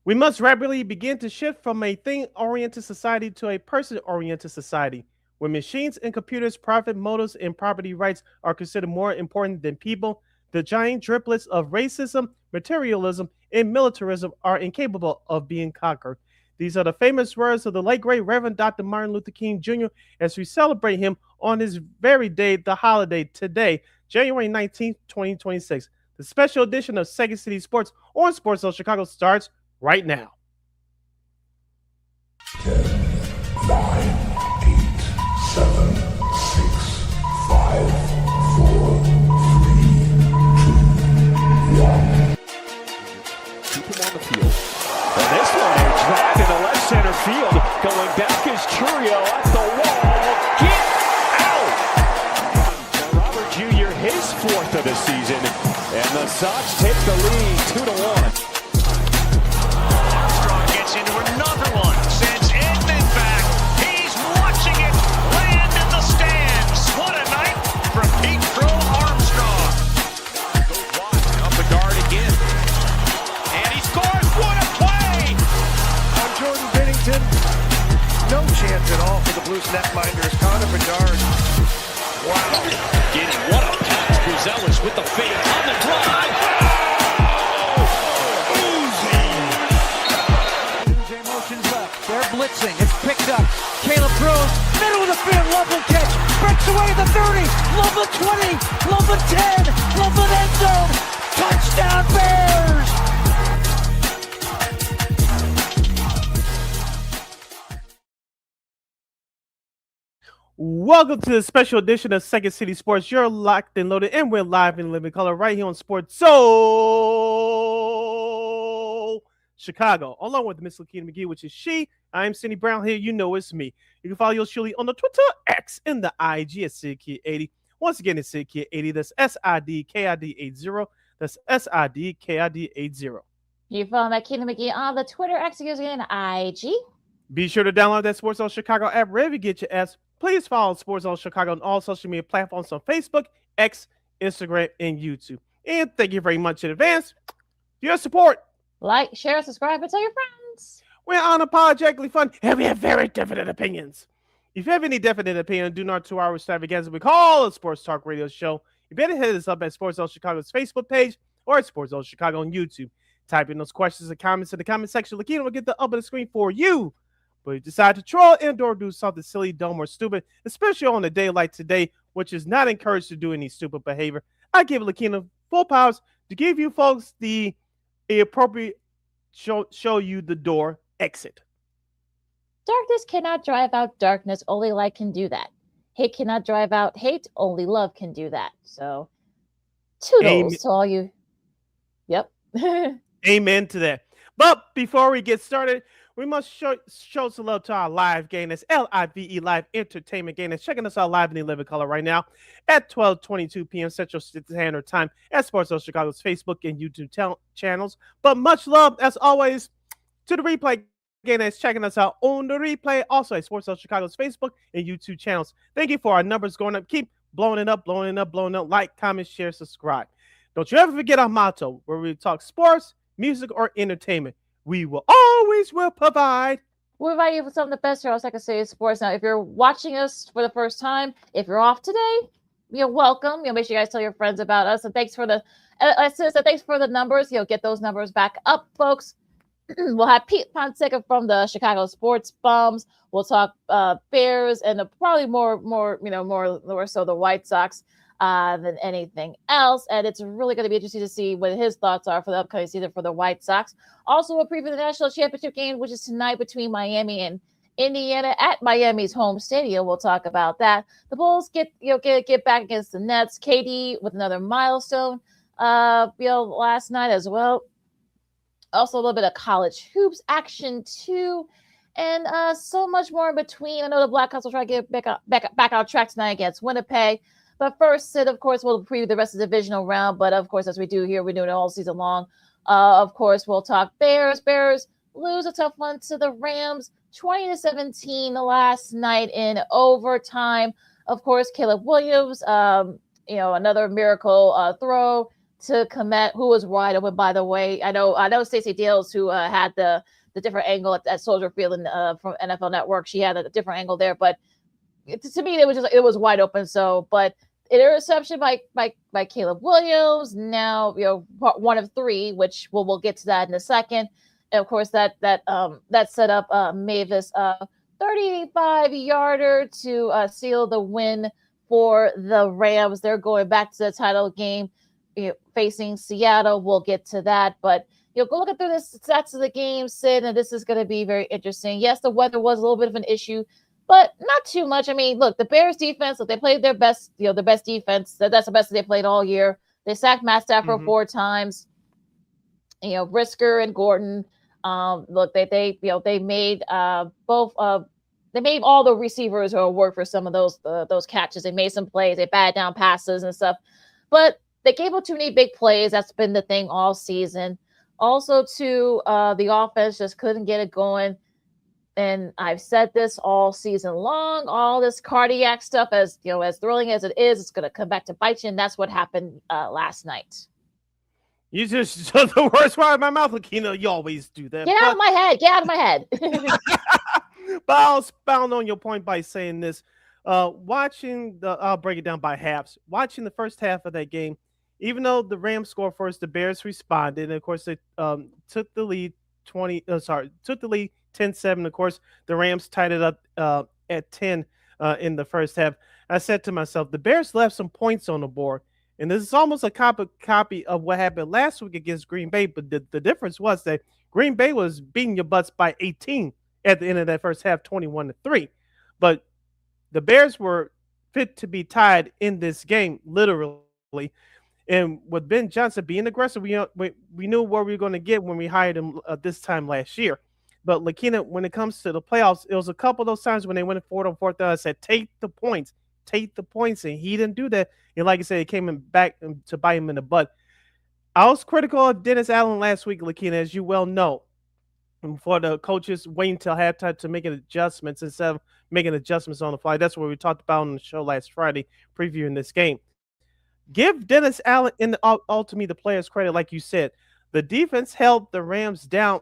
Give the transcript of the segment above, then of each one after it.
We must rapidly begin to shift from a thing-oriented society to a person-oriented society, where machines and computers' profit motives and property rights are considered more important than people. The giant driplets of racism, materialism, and militarism are incapable of being conquered. These are the famous words of the late great Reverend Dr. Martin Luther King Jr. as we celebrate him on his very day, the holiday today, January 19th, 2026. The special edition of Second City Sports on Sports Zone Chicago starts right now. 10, 9, 8, 7, 6, 5, 4, 3, 2, 1. Keep him on the field. And this one, a drive into left center field. Going back is Churio at the wall. Get out! Now Robert Jr., his fourth of the season. And the Sox take the lead 2-1. Into another one, sends Edmund back. He's watching it land in the stands. What a night from Pete Crow Armstrong. Goes wide, up the guard again. And he scores. What a play! On Jordan Bennington, no chance at all for the Blues netminders. Connor Bedard. Wow. Getting what a pass. Bruzelis with the fade on the drive. They're blitzing. It's picked up. Caleb throws. Middle of the field. Loveland catch. Breaks away the 30. Loveland 20. Loveland 10. Loveland end zone. Touchdown Bears. Welcome to the special edition of Second City Sports. You're locked and loaded, and we're live in living color right here on Sports Zone Chicago, along with Miss LaKeena McGee, which is she. I am Sidney Brown here. You know it's me. You can follow yours truly on the Twitter, X, and the IG at SidKid80. Once again, it's SidKid80. That's SIDKID80. That's SIDKID80. You follow LaKeena McGee on the Twitter, X, and IG. Be sure to download that Sports Zone Chicago app wherever you get your apps. Please follow Sports Zone Chicago on all social media platforms on Facebook, X, Instagram, and YouTube. And thank you very much in advance for your support. Like, share, subscribe, and tell your friends. We're unapologetically fun, and we have very definite opinions. If you have any definite opinion, do not 2 hour extravaganza we call a sports talk radio show. You better hit us up at Sports Zone Chicago's Facebook page or at Sports Zone Chicago on YouTube. Type in those questions and comments in the comment section. LaKeena will get the up of the screen for you. But if you decide to troll and/or do something silly, dumb, or stupid, especially on a day like today, which is not encouraged to do any stupid behavior, I give LaKeena full powers to give you folks the appropriate show you the door exit. Darkness cannot drive out darkness. Only light can do that. Hate cannot drive out hate. Only love can do that. So, toodles to all you. Yep. Amen to that. But before we get started, we must show some love to our live game. That's LIVE Live Entertainment game. That's checking us out live in the living color right now at 12:22 p.m. Central Standard Time at Sports Zone Chicago's Facebook and YouTube channels. But much love, as always, to the replay game that's checking us out on the replay, also at Sports Zone Chicago's Facebook and YouTube channels. Thank you for our numbers going up. Keep blowing it up, blowing it up, blowing it up. Like, comment, share, subscribe. Don't you ever forget our motto, where we talk sports, music, or entertainment. We will always provide. We'll provide you with some of the best here on Second City Sports. Now, if you're watching us for the first time, if you're off today, you're welcome. Make sure you guys tell your friends about us. And thanks for the thanks for the numbers. Get those numbers back up, folks. We'll have Pete Fonseca from the Chicago Sports Bums. We'll talk Bears and probably more so the White Sox than anything else. And it's really going to be interesting to see what his thoughts are for the upcoming season for the White Sox. Also, we'll preview the national championship game, which is tonight between Miami and Indiana at Miami's home stadium. We'll talk about that. The Bulls get back against the Nets. KD with another milestone last night as well. Also, a little bit of college hoops action too, and so much more in between. I know the Blackhawks will try to get back on track tonight against Winnipeg. But first, Sid, of course, we'll preview the rest of the divisional round. But of course, as we do here, we're doing it all season long. Of course, we'll talk Bears. Bears lose a tough one to the Rams, 20-17 last night in overtime. Of course, Caleb Williams, another miracle throw. to Komet, who was wide open, by the way. I know Stacey Deals, who had the different angle at Soldier Field from NFL Network. She had a different angle there, but to me, it was wide open. So, but interception by Caleb Williams. Now, one of three, which we'll get to that in a second. And of course, that set up Mavis 35-yarder to seal the win for the Rams. They're going back to the title game, facing Seattle. We'll get to that, but go looking through the stats of the game, Sid, and this is going to be very interesting. Yes, the weather was a little bit of an issue, but not too much. I mean, look, the Bears defense, they played their best, the best defense. That's the best they played all year. They sacked Matt Stafford 4 times. Brisker and Gordon. Look, they made they made all the receivers work for some of those catches. They made some plays. They batted down passes and stuff, but they gave up too many big plays. That's been the thing all season. Also, too, the offense just couldn't get it going. And I've said this all season long, all this cardiac stuff, as thrilling as it is, it's going to come back to bite you. And that's what happened last night. You just shut the worst part of my mouth, LaKeena. You always do that. Get out of my head. Get out of my head. But I'll expound on your point by saying this. I'll break it down by halves. Watching the first half of that game, even though the Rams scored first, the Bears responded. And of course, they took the lead 10-7. Of course, the Rams tied it up at 10 in the first half. I said to myself, the Bears left some points on the board. And this is almost a copy of what happened last week against Green Bay. But the difference was that Green Bay was beating your butts by 18 at the end of that first half, 21-3. But the Bears were fit to be tied in this game, literally. And with Ben Johnson being aggressive, we knew what we were going to get when we hired him this time last year. But LaKeena, when it comes to the playoffs, it was a couple of those times when they went forward on fourth down. I said, take the points. And he didn't do that. And like I said, it came back to bite him in the butt. I was critical of Dennis Allen last week, LaKeena, as you well know, for the coaches waiting until halftime to make adjustments instead of making adjustments on the fly. That's what we talked about on the show last Friday, previewing this game. Give Dennis Allen and ultimately the players credit, like you said. The defense held the Rams down.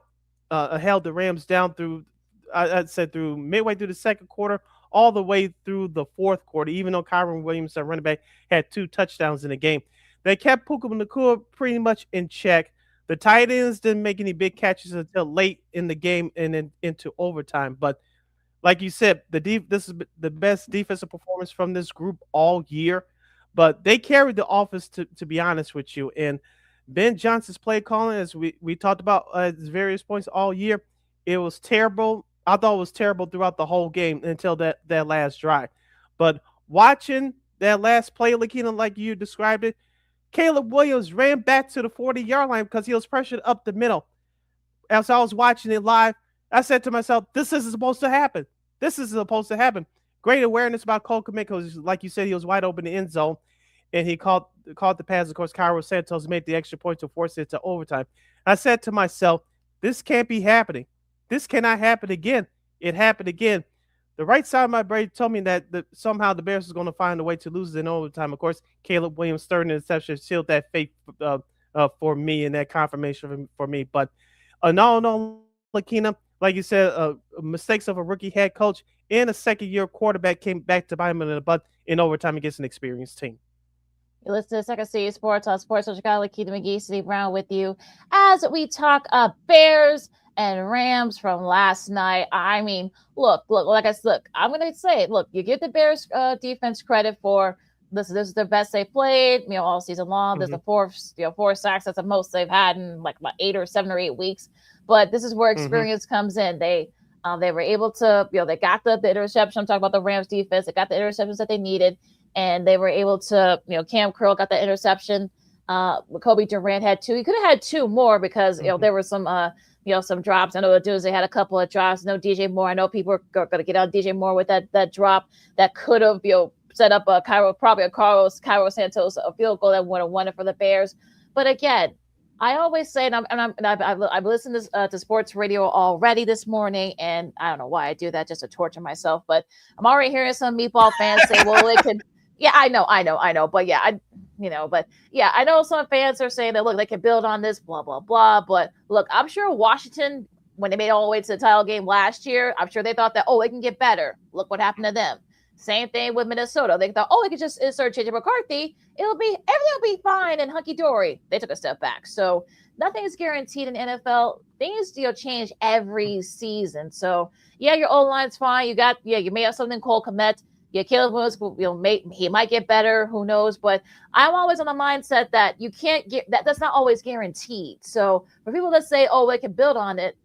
Through, I said, through midway through the second quarter, all the way through the fourth quarter. Even though Kyron Williams, our running back, had 2 touchdowns in the game, they kept Puka Nacua pretty much in check. The tight ends didn't make any big catches until late in the game and then into overtime. But like you said, this is the best defensive performance from this group all year. But they carried the offense, to be honest with you. And Ben Johnson's play calling, as we talked about at various points all year, it was terrible. I thought it was terrible throughout the whole game until that last drive. But watching that last play, LaKeena, like you described it, Caleb Williams ran back to the 40-yard line because he was pressured up the middle. As I was watching it live, I said to myself, this isn't supposed to happen. Great awareness about Cole Kmet, because like you said, he was wide open in the end zone, and he caught the pass. Of course, Cairo Santos made the extra point to force it to overtime. I said to myself, this can't be happening. This cannot happen again. It happened again. The right side of my brain told me that somehow the Bears was going to find a way to lose it in overtime. Of course, Caleb Williams' third interception sealed that fate for me, and that confirmation for me. But no, LaKeena, like you said, mistakes of a rookie head coach and a second-year quarterback came back to bite him in the butt in overtime against an experienced team. You listen to Second City Sports on Sports Chicago. LaKeena McGee, Sidney Brown with you as we talk Bears and Rams from last night. I mean, look, I'm going to say it. Look, you give the Bears defense credit for this is the best they played, all season long. There's the 4 sacks. That's the most they've had in like 8 or 7 or 8 weeks. But this is where experience comes in. They were able to, they got the interception. I'm talking about the Rams defense. They got the interceptions that they needed, and they were able to, Cam Curl got the interception. Kobe Durant had 2. He could have had 2 more because, there were some, some drops. I know the dudes, they had a couple of drops. No DJ Moore. I know people are going to get on DJ Moore with that drop that could have, set up Cairo Santos a field goal that would have won it for the Bears. But again, I always say, and I've listened to sports radio already this morning, and I don't know why I do that, just to torture myself. But I'm already hearing some meatball fans say, "Well, it could." Yeah, I know. But yeah, But yeah, I know some fans are saying that, look, they can build on this, blah, blah, blah. But look, I'm sure Washington, when they made it all the way to the title game last year, I'm sure they thought that, they can get better. Look what happened to them. Same thing with Minnesota. They thought, they could just insert JJ McCarthy. Everything will be fine and hunky-dory. They took a step back. So nothing is guaranteed in NFL. Things, change every season. So yeah, your O-line's fine. You may have something Cole Kmet. Yeah, Caleb Williams, he might get better. Who knows? But I'm always on the mindset that you can't get that. That's not always guaranteed. So for people that say, they can build on it,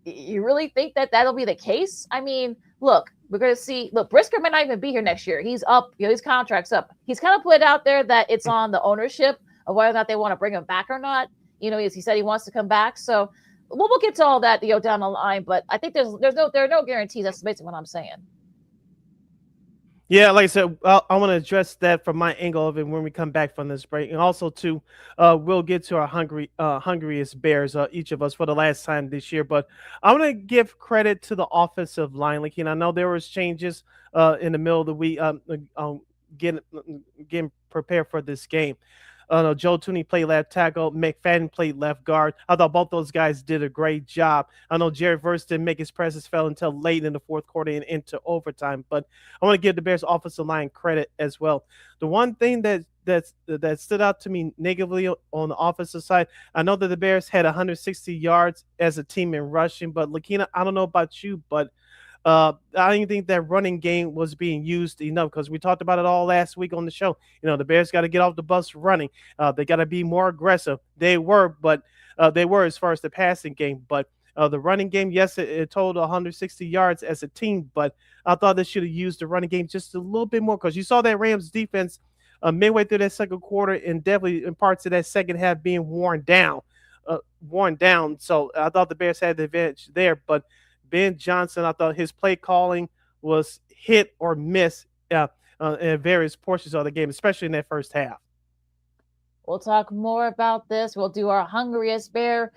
you really think that that'll be the case? I mean, look, we're going to see. Look, Brisker might not even be here next year. He's up. His contract's up. He's kind of put it out there that it's on the ownership of whether or not they want to bring him back or not. He said he wants to come back. So we'll get to all that down the line. But I think there are no guarantees. That's basically what I'm saying. Yeah, like I said, I want to address that from my angle of it when we come back from this break. And also, too, we'll get to our hungriest Bears, each of us, for the last time this year. But I want to give credit to the offensive line. Like, I know there was changes in the middle of the week getting prepared for this game. Joe Tooney played left tackle. McFadden played left guard. I thought both those guys did a great job. I know Jared Verse didn't make his presence felt until late in the fourth quarter and into overtime. But I want to give the Bears offensive line credit as well. The one thing that stood out to me negatively on the offensive side, I know that the Bears had 160 yards as a team in rushing. But LaKeena, I don't know about you, but I didn't think that running game was being used enough, because we talked about it all last week on the show. The Bears got to get off the bus running. They got to be more aggressive. They were as far as the passing game. But the running game, yes, it totaled 160 yards as a team, but I thought they should have used the running game just a little bit more, because you saw that Rams defense midway through that second quarter and definitely in parts of that second half being worn down. So I thought the Bears had the advantage there, but Ben Johnson, I thought his play calling was hit or miss in various portions of the game, especially in that first half. We'll talk more about this. We'll do our hungriest Bear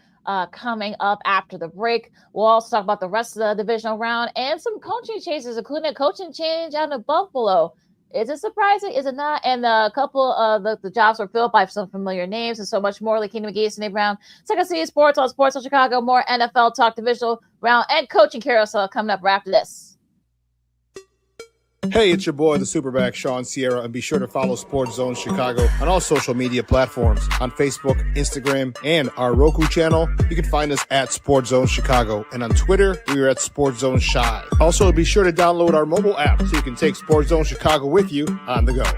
coming up after the break. We'll also talk about the rest of the divisional round and some coaching changes, including a coaching change out of Buffalo. Is it surprising? Is it not? And a couple of the jobs were filled by some familiar names and so much more. LaKeena, McGee, Sidney Brown. Second City Sports on Chicago. More NFL talk, divisional round, and coaching carousel coming up right after this. Hey, it's your boy, the Superback, Sean Sierra, and be sure to follow Sports Zone Chicago on all social media platforms, on Facebook, Instagram, and our Roku channel. You can find us at Sports Zone Chicago, and on Twitter, we are at Sports Zone Shy. Also, be sure to download our mobile app so you can take Sports Zone Chicago with you on the go.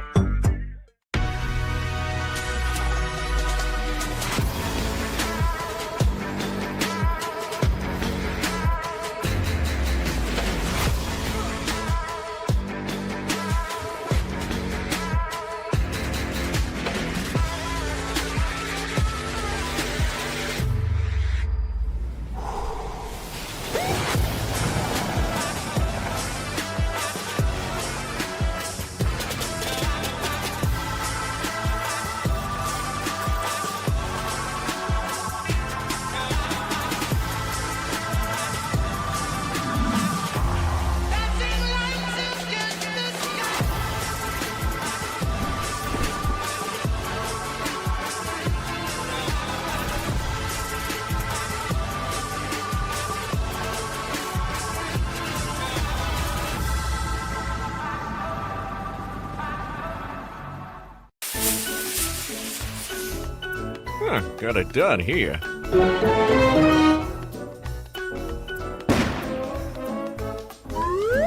Got it done here.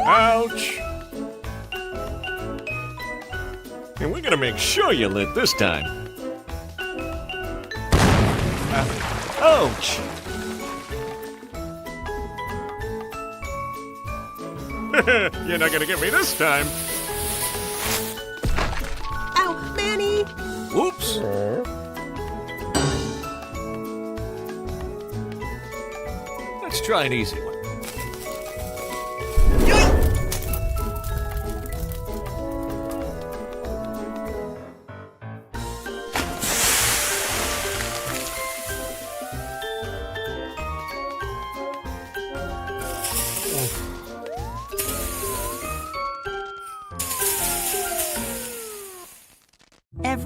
Ouch! And we're gonna make sure you lit this time. Ouch! You're not gonna get me this time. Ow, Manny! Whoops! Let's try an easy one.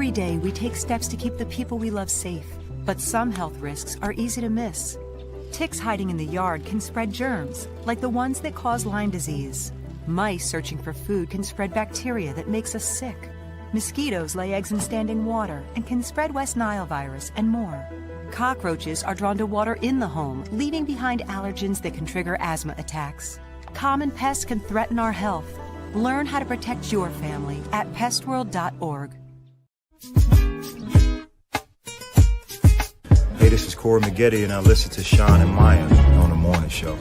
Every day, we take steps to keep the people we love safe, but some health risks are easy to miss. Ticks hiding in the yard can spread germs, like the ones that cause Lyme disease. Mice searching for food can spread bacteria that makes us sick. Mosquitoes lay eggs in standing water and can spread West Nile virus and more. Cockroaches are drawn to water in the home, leaving behind allergens that can trigger asthma attacks. Common pests can threaten our health. Learn how to protect your family at pestworld.org. Hey, this is Corey Maggette, and I listen to Sean and Maya on the morning show.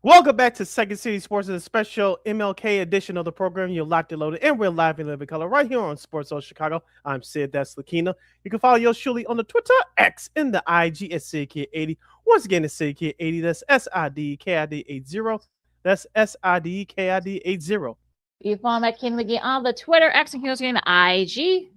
Welcome back to Second City Sports, a special MLK edition of the program. You're locked and loaded, and we're live in living color right here on Sports Zone Chicago. I'm Sid, that's LaKeena. You can follow yours truly on the Twitter, X, and the IG at SidKid80. Once again, it's SidKid80. That's SIDKID80. That's SIDKID80. You follow McGee on the Twitter, X, and here's again IG.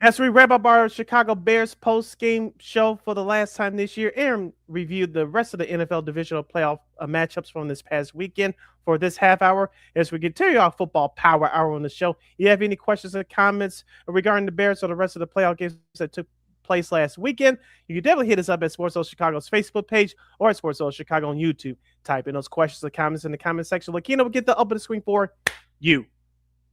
As we wrap up our Chicago Bears post-game show for the last time this year and reviewed the rest of the NFL Divisional playoff matchups from this past weekend for this half hour, as we continue our football power hour on the show, you have any questions or comments regarding the Bears or the rest of the playoff games that took place last weekend, you can definitely hit us up at Sports Zone Chicago's Facebook page or at Sports Zone Chicago on YouTube. Type in those questions or comments in the comment section. LaKeena will get the up of the screen for you.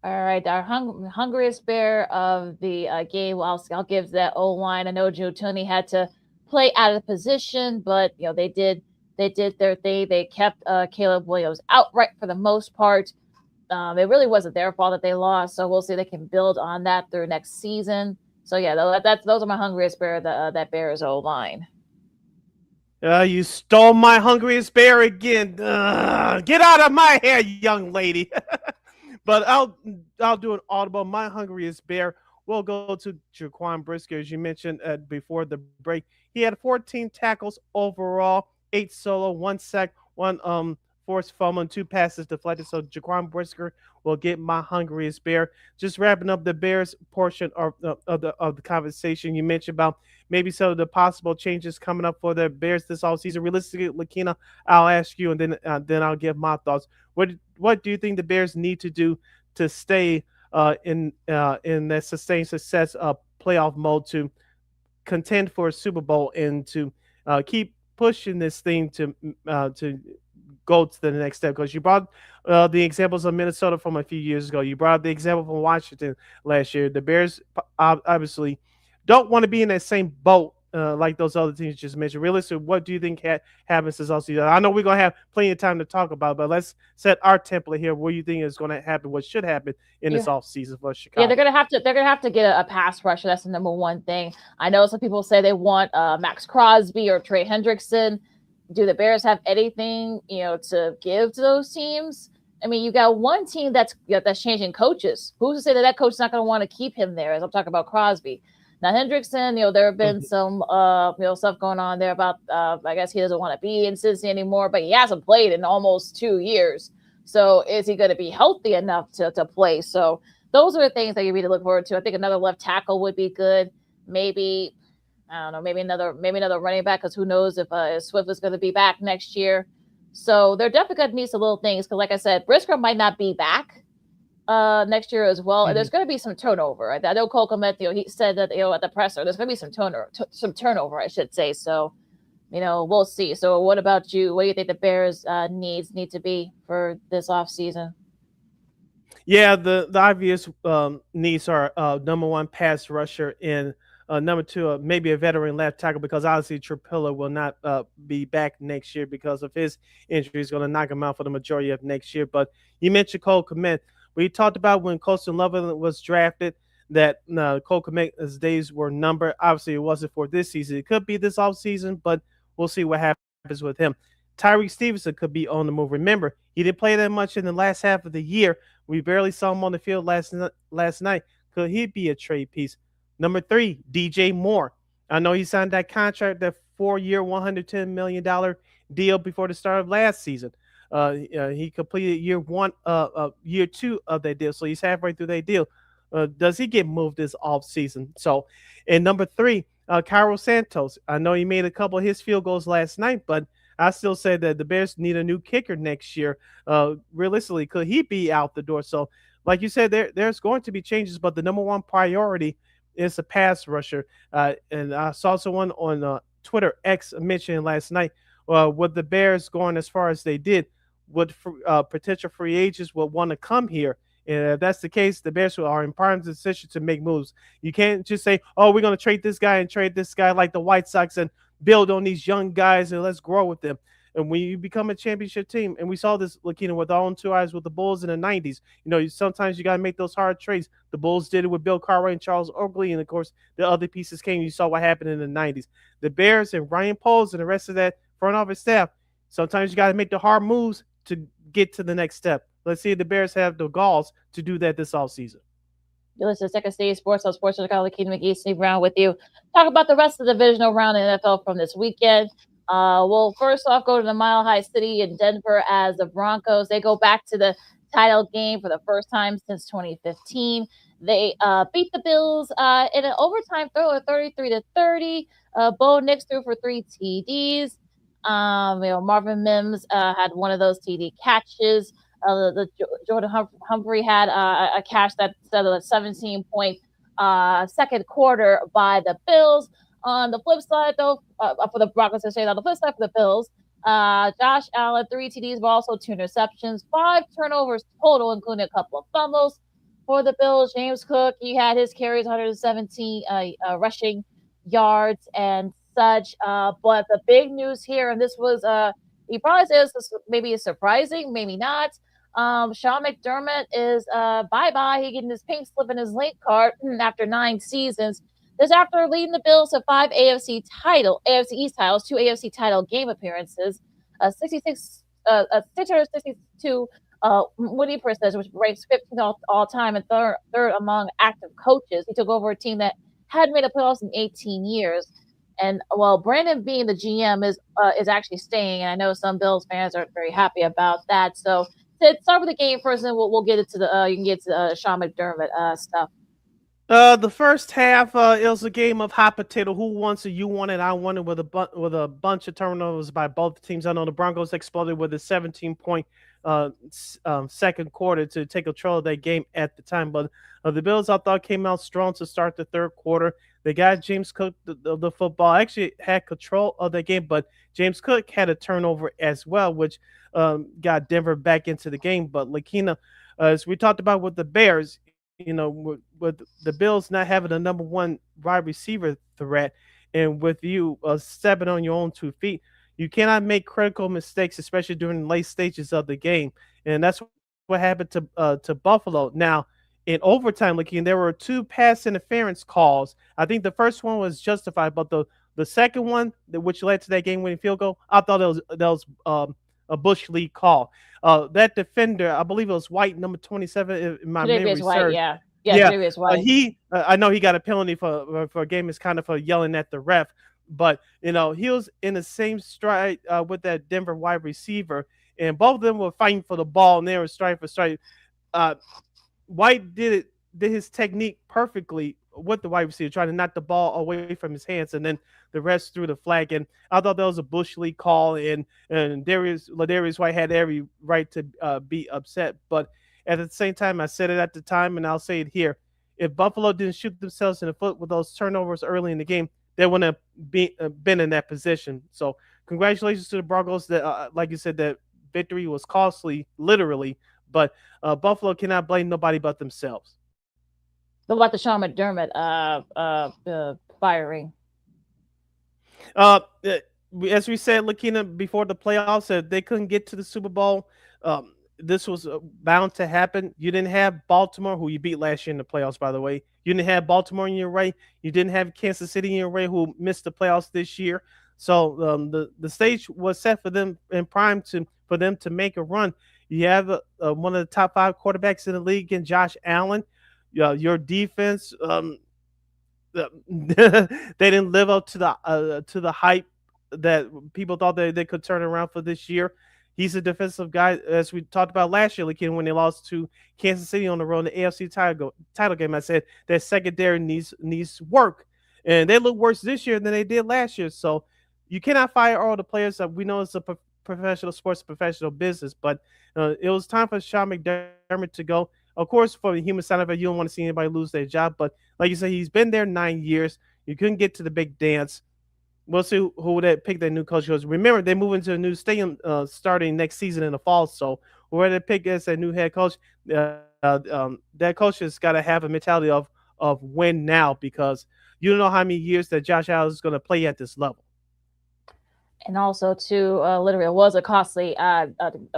All right, our hungriest bear of the game. I'll give that O-line. I know Joe Tony had to play out of position, but they did their thing. They kept Caleb Williams outright for the most part. It really wasn't their fault that they lost, so we'll see if they can build on that through next season. So yeah, those are my hungriest bear. That Bears O-line. You stole my hungriest bear again. Get out of my hair, young lady. But I'll do an audible. My hungriest bear will go to Jaquan Brisker, as you mentioned before the break. He had 14 tackles overall, 8 solo, 1 sack, 1 forced fumble, and 2 passes deflected. So Jaquan Brisker will get my hungriest bear. Just wrapping up the Bears portion of the conversation, you mentioned about maybe some of the possible changes coming up for the Bears this offseason. Realistically, LaKeena, I'll ask you, and then I'll give my thoughts. What do you think the Bears need to do to stay in that sustained success playoff mode to contend for a Super Bowl and to keep pushing this thing to go to the next step? Because you brought the examples of Minnesota from a few years ago. You brought the example from Washington last year. The Bears obviously don't want to be in that same boat like those other teams just mentioned. Realistically, what do you think happens this offseason? I know we're going to have plenty of time to talk about it, but let's set our template here. What do you think is going to happen, what should happen in this offseason for Chicago? Yeah, they're gonna have to get a pass rusher. That's the number one thing. I know some people say they want Max Crosby or Trey Hendrickson. Do the Bears have anything to give to those teams? I mean, you got one team that's changing coaches. Who's to say that coach is not going to want to keep him there? As I'm talking about Crosby. Now Hendrickson, there have been some stuff going on there about I guess he doesn't want to be in Cincinnati anymore, but he hasn't played in almost 2 years. So is he going to be healthy enough to play? So those are the things that you really look forward to. I think another left tackle would be good. Maybe I don't know, maybe another running back, because who knows if Swift is going to be back next year. So they're definitely going to need some little things, because like I said, Brisker might not be back next year as well. And there's going to be some turnover. I know Cole Kmet, he said that at the presser, there's going to be some turnover, I should say. So, we'll see. So what about you? What do you think the Bears needs need to be for this offseason? Yeah, the obvious needs are number one, pass rusher, and number two, maybe a veteran left tackle, because obviously Trapilla will not be back next year because of his injury. He's going to knock him out for the majority of next year. But you mentioned Cole Kmet. We talked about when Colston Loveland was drafted that Cole Kmet's days were numbered. Obviously, it wasn't for this season. It could be this offseason, but we'll see what happens with him. Tyreek Stevenson could be on the move. Remember, he didn't play that much in the last half of the year. We barely saw him on the field last night. Could he be a trade piece? Number 3, DJ Moore. I know he signed that contract, that 4-year, $110 million deal before the start of last season. He completed year 2 of that deal, so he's halfway through that deal. does he get moved this offseason? So, and number 3, Cairo Santos. I know he made a couple of his field goals last night, but I still say that the Bears need a new kicker next year. Realistically, could he be out the door? So, like you said, there's going to be changes, but the number one priority is a pass rusher. And I saw someone on Twitter X mentioning last night with the Bears going as far as they did, would potential free agents would want to come here. And if that's the case, the Bears are in prime position to make moves. You can't just say, "Oh, we're going to trade this guy and trade this guy," like the White Sox, and build on these young guys and let's grow with them. And when you become a championship team, and we saw this, LaKeena, with our own 2 eyes with the Bulls in the '90s. Sometimes you got to make those hard trades. The Bulls did it with Bill Cartwright and Charles Oakley, and of course the other pieces came. You saw what happened in the '90s. The Bears and Ryan Poles and the rest of that front office staff. Sometimes you got to make the hard moves to get to the next step. Let's see if the Bears have the galls to do that this offseason. You listen to Second Stage Sports on Sports Chicago. LaKeena McGee, Steve Brown with you. Talk about the rest of the divisional round in NFL from this weekend. We'll first off go to the Mile High City in Denver as the Broncos. They go back to the title game for the first time since 2015. They beat the Bills in an overtime throw of 33-30. Bo Nix threw for 3 TDs. Marvin Mims had one of those TD catches. Jordan Humphrey had a catch that set a 17-point second quarter by the Bills. On the flip side, though, for the Broncos, on the flip side for the Bills, Josh Allen, 3 TDs, but also 2 interceptions, 5 turnovers total, including a couple of fumbles. For the Bills, James Cook, he had his carries, 117 rushing yards and such. But the big news here, and this was, he probably says this maybe is surprising, maybe not. Sean McDermott is bye-bye. He getting his pink slip in his late card after 9 seasons. This after leading the Bills to 5 AFC East titles, 2 AFC title game appearances, 662 winning percentage, which ranks 15th all time and third among active coaches. He took over a team that hadn't made a playoffs in 18 years. And while Brandon being the GM is actually staying, and I know some Bills fans aren't very happy about that. So to start with the game first, and we'll get into the you can get to Sean McDermott stuff. The first half, it was a game of hot potato. Who wants it? You want it. I want it, with a bunch of turnovers by both teams. I know the Broncos exploded with a 17-point second quarter to take control of that game at the time. But the Bills, I thought, came out strong to start the third quarter. They got James Cook the football. Actually had control of the game, but James Cook had a turnover as well, which got Denver back into the game. But LaKeena, as we talked about with the Bears, with the Bills not having a number one wide receiver threat, and with you stepping on your own 2 feet, you cannot make critical mistakes, especially during the late stages of the game. And that's what happened to Buffalo. Now, in overtime, there were 2 pass interference calls. I think the first one was justified, but the second one, which led to that game-winning field goal, I thought that was a Bush League call. That defender, I believe it was White, number 27, in my memory serves. Yeah. White. I know he got a penalty for a game is kind of for yelling at the ref, but he was in the same stride with that Denver wide receiver, and both of them were fighting for the ball, and they were strike for strike. White did his technique perfectly with the wide receiver, trying to knock the ball away from his hands, and then the rest threw the flag. And I thought that was a Bush League call, and Ladarius White had every right to be upset. But at the same time, I said it at the time, and I'll say it here: if Buffalo didn't shoot themselves in the foot with those turnovers early in the game, they wouldn't have been in that position. So congratulations to the Broncos. That, like you said, that victory was costly, literally. But Buffalo cannot blame nobody but themselves. What about the Sean McDermott firing? As we said, LaKeena, before the playoffs, that they couldn't get to the Super Bowl. This was bound to happen. You didn't have Baltimore, who you beat last year in the playoffs, by the way. You didn't have Baltimore in your way. You didn't have Kansas City in your way, who missed the playoffs this year. So the stage was set for them in prime for them to make a run. You have one of the top 5 quarterbacks in the league in Josh Allen. Your defense, they didn't live up to the hype that people thought they could turn around for this year. He's a defensive guy, as we talked about last year, LaKeena, when they lost to Kansas City on the road in the AFC title game. I said that secondary needs work, and they look worse this year than they did last year. So you cannot fire all the players. We know it's a professional sports, professional business, but it was time for Sean McDermott to go. Of course, for the human side of it, you don't want to see anybody lose their job. But like you said, he's been there 9 years. You couldn't get to the big dance. We'll see who that pick their new coach goes. Remember, they move into a new stadium starting next season in the fall. So whoever they pick as their new head coach, that coach has got to have a mentality of win now, because you don't know how many years that Josh Allen is going to play at this level. And also, too, literally, it was a costly a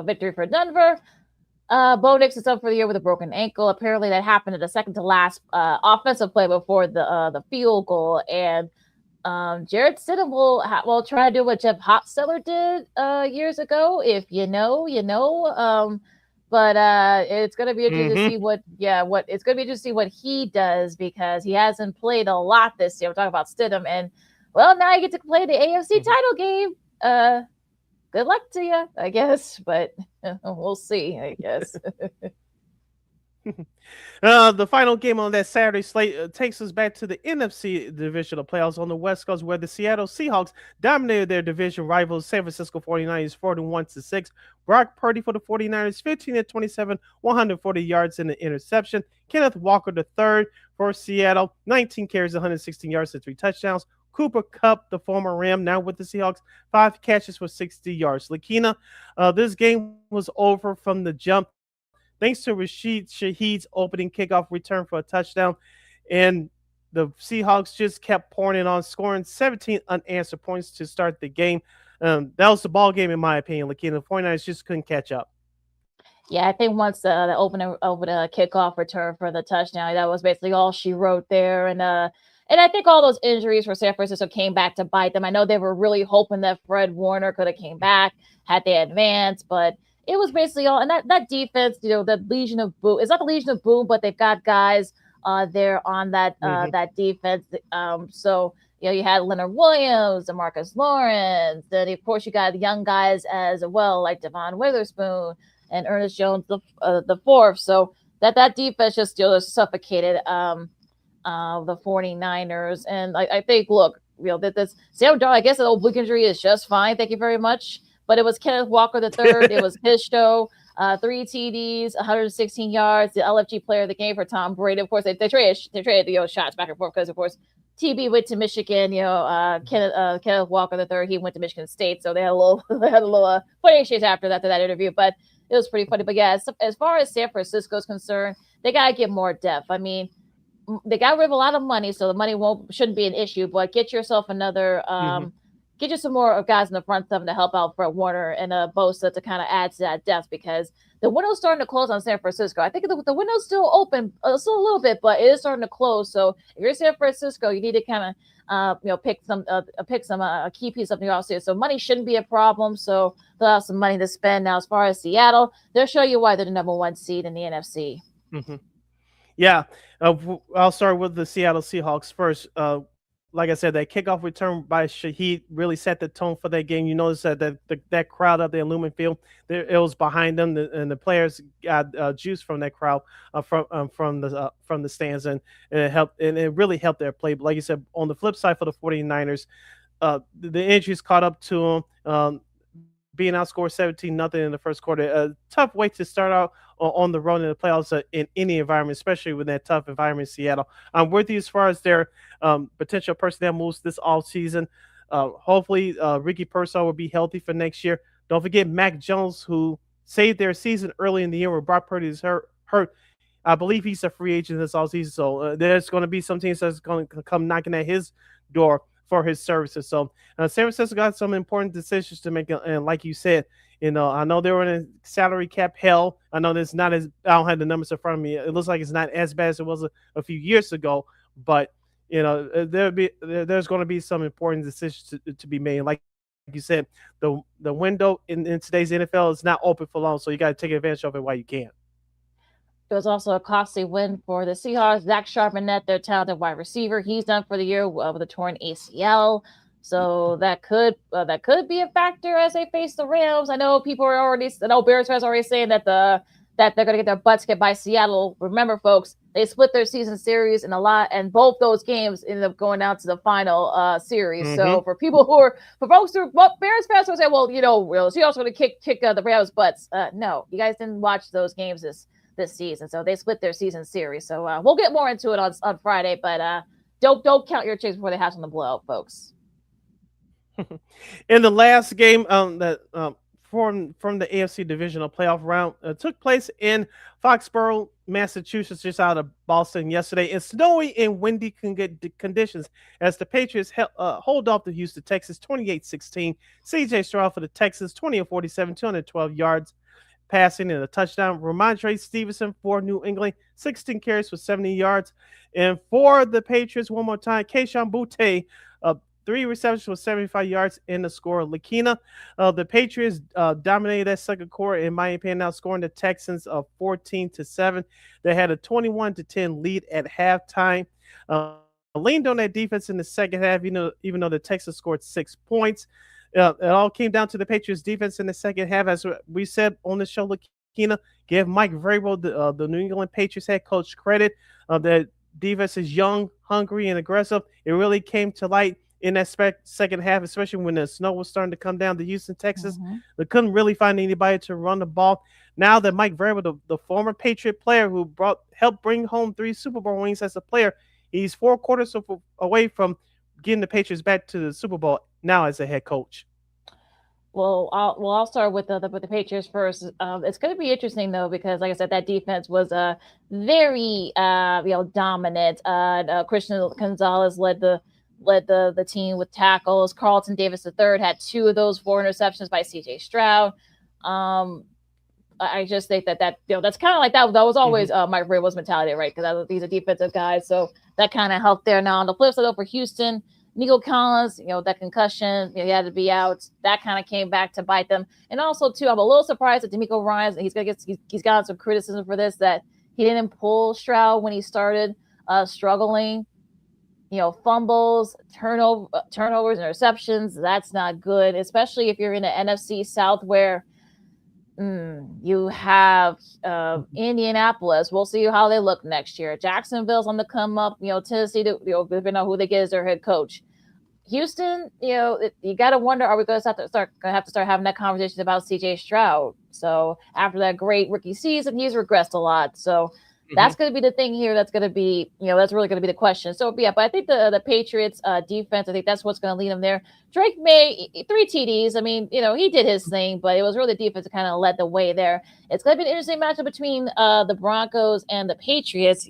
victory for Denver. Bo Nix is up for the year with a broken ankle. Apparently, that happened at the second to last offensive play before the field goal. And Jared Stidham will try to do what Jeff Hostetler did years ago. If you know, you know. But it's going to be interesting to see it's going to be interesting to see what he does, because he hasn't played a lot this year. We're talking about Stidham, and well, now you get to play the AFC title game. Good luck to you, I guess, but we'll see, I guess. The final game on that Saturday slate takes us back to the NFC Divisional Playoffs on the West Coast, where the Seattle Seahawks dominated their division rivals, San Francisco 49ers, 41-6. Brock Purdy for the 49ers, 15-27, 140 yards and an interception. Kenneth Walker III for Seattle, 19 carries, 116 yards and 3 touchdowns. Cooper Kupp, the former Ram, now with the Seahawks, 5 catches for 60 yards. LaKeena, this game was over from the jump, thanks to Rashid Shaheed's opening kickoff return for a touchdown. And the Seahawks just kept pouring it on, scoring 17 unanswered points to start the game. That was the ball game, in my opinion, LaKeena. The 49ers just couldn't catch up. Yeah, I think once the opening kickoff return for the touchdown, that was basically all she wrote there. And I think all those injuries for San Francisco came back to bite them. I know they were really hoping that Fred Warner could have came back had they advanced, but it was basically all. And that defense, the Legion of Boom. It's not the Legion of Boom, but they've got guys there on that that defense. So you had Leonard Williams, DeMarcus Lawrence. Then of course you got young guys as well, like Devon Witherspoon and Ernest Jones the fourth. So that defense just suffocated the 49ers. And I think, look, that this Sam Darnold, I guess the oblique injury is just fine. Thank you very much. But it was Kenneth Walker III. It was his show. 3 TDs, 116 yards. The LFG player of the game for Tom Brady. Of course, they traded shots back and forth because, of course, TB went to Michigan. Kenneth Walker III, he went to Michigan State. So they had a little funny exchange after that interview. But it was pretty funny. But yeah, as far as San Francisco is concerned, they gotta get more depth. I mean, they got rid of a lot of money, so the money shouldn't be an issue. But get yourself another. Get you some more guys in the front seven to help out Fred Warner and Bosa to kind of add to that depth, because the window's starting to close on San Francisco. I think the window's still open, still a little bit, but it is starting to close. So if you're San Francisco, you need to kind of pick some key piece up in your offseason. So money shouldn't be a problem. So they'll have some money to spend. Now, as far as Seattle, they'll show you why they're the number 1 seed in the NFC. Yeah, I'll start with the Seattle Seahawks first. Like I said, that kickoff return by Shaheed really set the tone for that game. You notice that crowd up there in Lumen Field, it was behind them, and the players got juice from that crowd from the stands, and it helped, and it really helped their play. But like you said, on the flip side for the 49ers, the injuries caught up to them. Being outscored 17-0 in the first quarter, a tough way to start out on the road in the playoffs in any environment, especially with that tough environment in Seattle. I'm with you as far as their potential personnel moves this offseason. Hopefully, Ricky Pearsall will be healthy for next year. Don't forget Mac Jones, who saved their season early in the year where Brock Purdy is hurt. I believe he's a free agent this offseason, so there's going to be some teams that's going to come knocking at his door for his services. So San Francisco got some important decisions to make, and like you said, I know they were in a salary cap hell. I know there's not as, I don't have the numbers in front of me. It looks like it's not as bad as it was a few years ago, but there's going to be some important decisions to be made. Like you said, the window in today's NFL is not open for long, so you got to take advantage of it while you can. It was also a costly win for the Seahawks. Zach Charbonnet, their talented wide receiver, he's done for the year with a torn ACL. So that could be a factor as they face the Rams. I know Bears fans are already saying that they're going to get their butts kicked by Seattle. Remember, folks, they split their season series and both those games ended up going down to the final series. So for folks who Bears fans will say, well, Seattle's going to kick the Rams' butts. No, you guys didn't watch those games this season, so they split their season series. So we'll get more into it on Friday, but don't count your chickens before they hatch on the blowout, folks. In the last game from the AFC Divisional Playoff Round took place in Foxborough, Massachusetts, just out of Boston yesterday. It's snowy and windy conditions as the Patriots hold off the Houston Texans 28-16. CJ Stroud for the Texans 20-47, 212 yards passing and a touchdown. Ramondre Stevenson for New England, 16 carries for 70 yards. And for the Patriots, one more time, Kayshon Boutte, 3 receptions for 75 yards in the score. LaKeena, the Patriots dominated that second quarter, in my opinion, outscoring the Texans 14-7. They had a 21-10 lead at halftime. Leaned on that defense in the second half, even though the Texans scored 6 points. It all came down to the Patriots defense in the second half. As we said on the show, LaKeena, give Mike Vrabel, the New England Patriots head coach, credit. That defense is young, hungry, and aggressive. It really came to light in that second half, especially when the snow was starting to come down to Houston, Texas. They couldn't really find anybody to run the ball. Now that Mike Vrabel, the former Patriot player who helped bring home 3 Super Bowl rings as a player, he's 4 quarters away from getting the Patriots back to the Super Bowl now as a head coach. Well, I'll start with the Patriots first. It's going to be interesting though, because like I said, that defense was very dominant. Christian Gonzalez led the team with tackles. Carlton Davis III had 2 of those 4 interceptions by CJ Stroud. I just think that that's kind of like that was always Mike Vrabel's mentality, right? Because these are defensive guys, so that kind of helped there. Now on the flip side, though, for Houston, Nico Collins, that concussion, he had to be out. That kind of came back to bite them. And also, too, I'm a little surprised that DeMeco Ryans, he's gotten some criticism for this, that he didn't pull Stroud when he started struggling. Fumbles, turnovers, interceptions, that's not good, especially if you're in the NFC South where you have Indianapolis. We'll see how they look next year. Jacksonville's on the come up. Tennessee, depending on who they get as their head coach. Houston, you got to wonder, are we going to have to start having that conversation about CJ Stroud? So after that great rookie season, he's regressed a lot. So that's going to be the thing here. That's going to be, that's really going to be the question. So, yeah, but I think the Patriots defense, I think that's what's going to lead them there. Drake May, 3 TDs. I mean, he did his thing, but it was really the defense that kind of led the way there. It's going to be an interesting matchup between the Broncos and the Patriots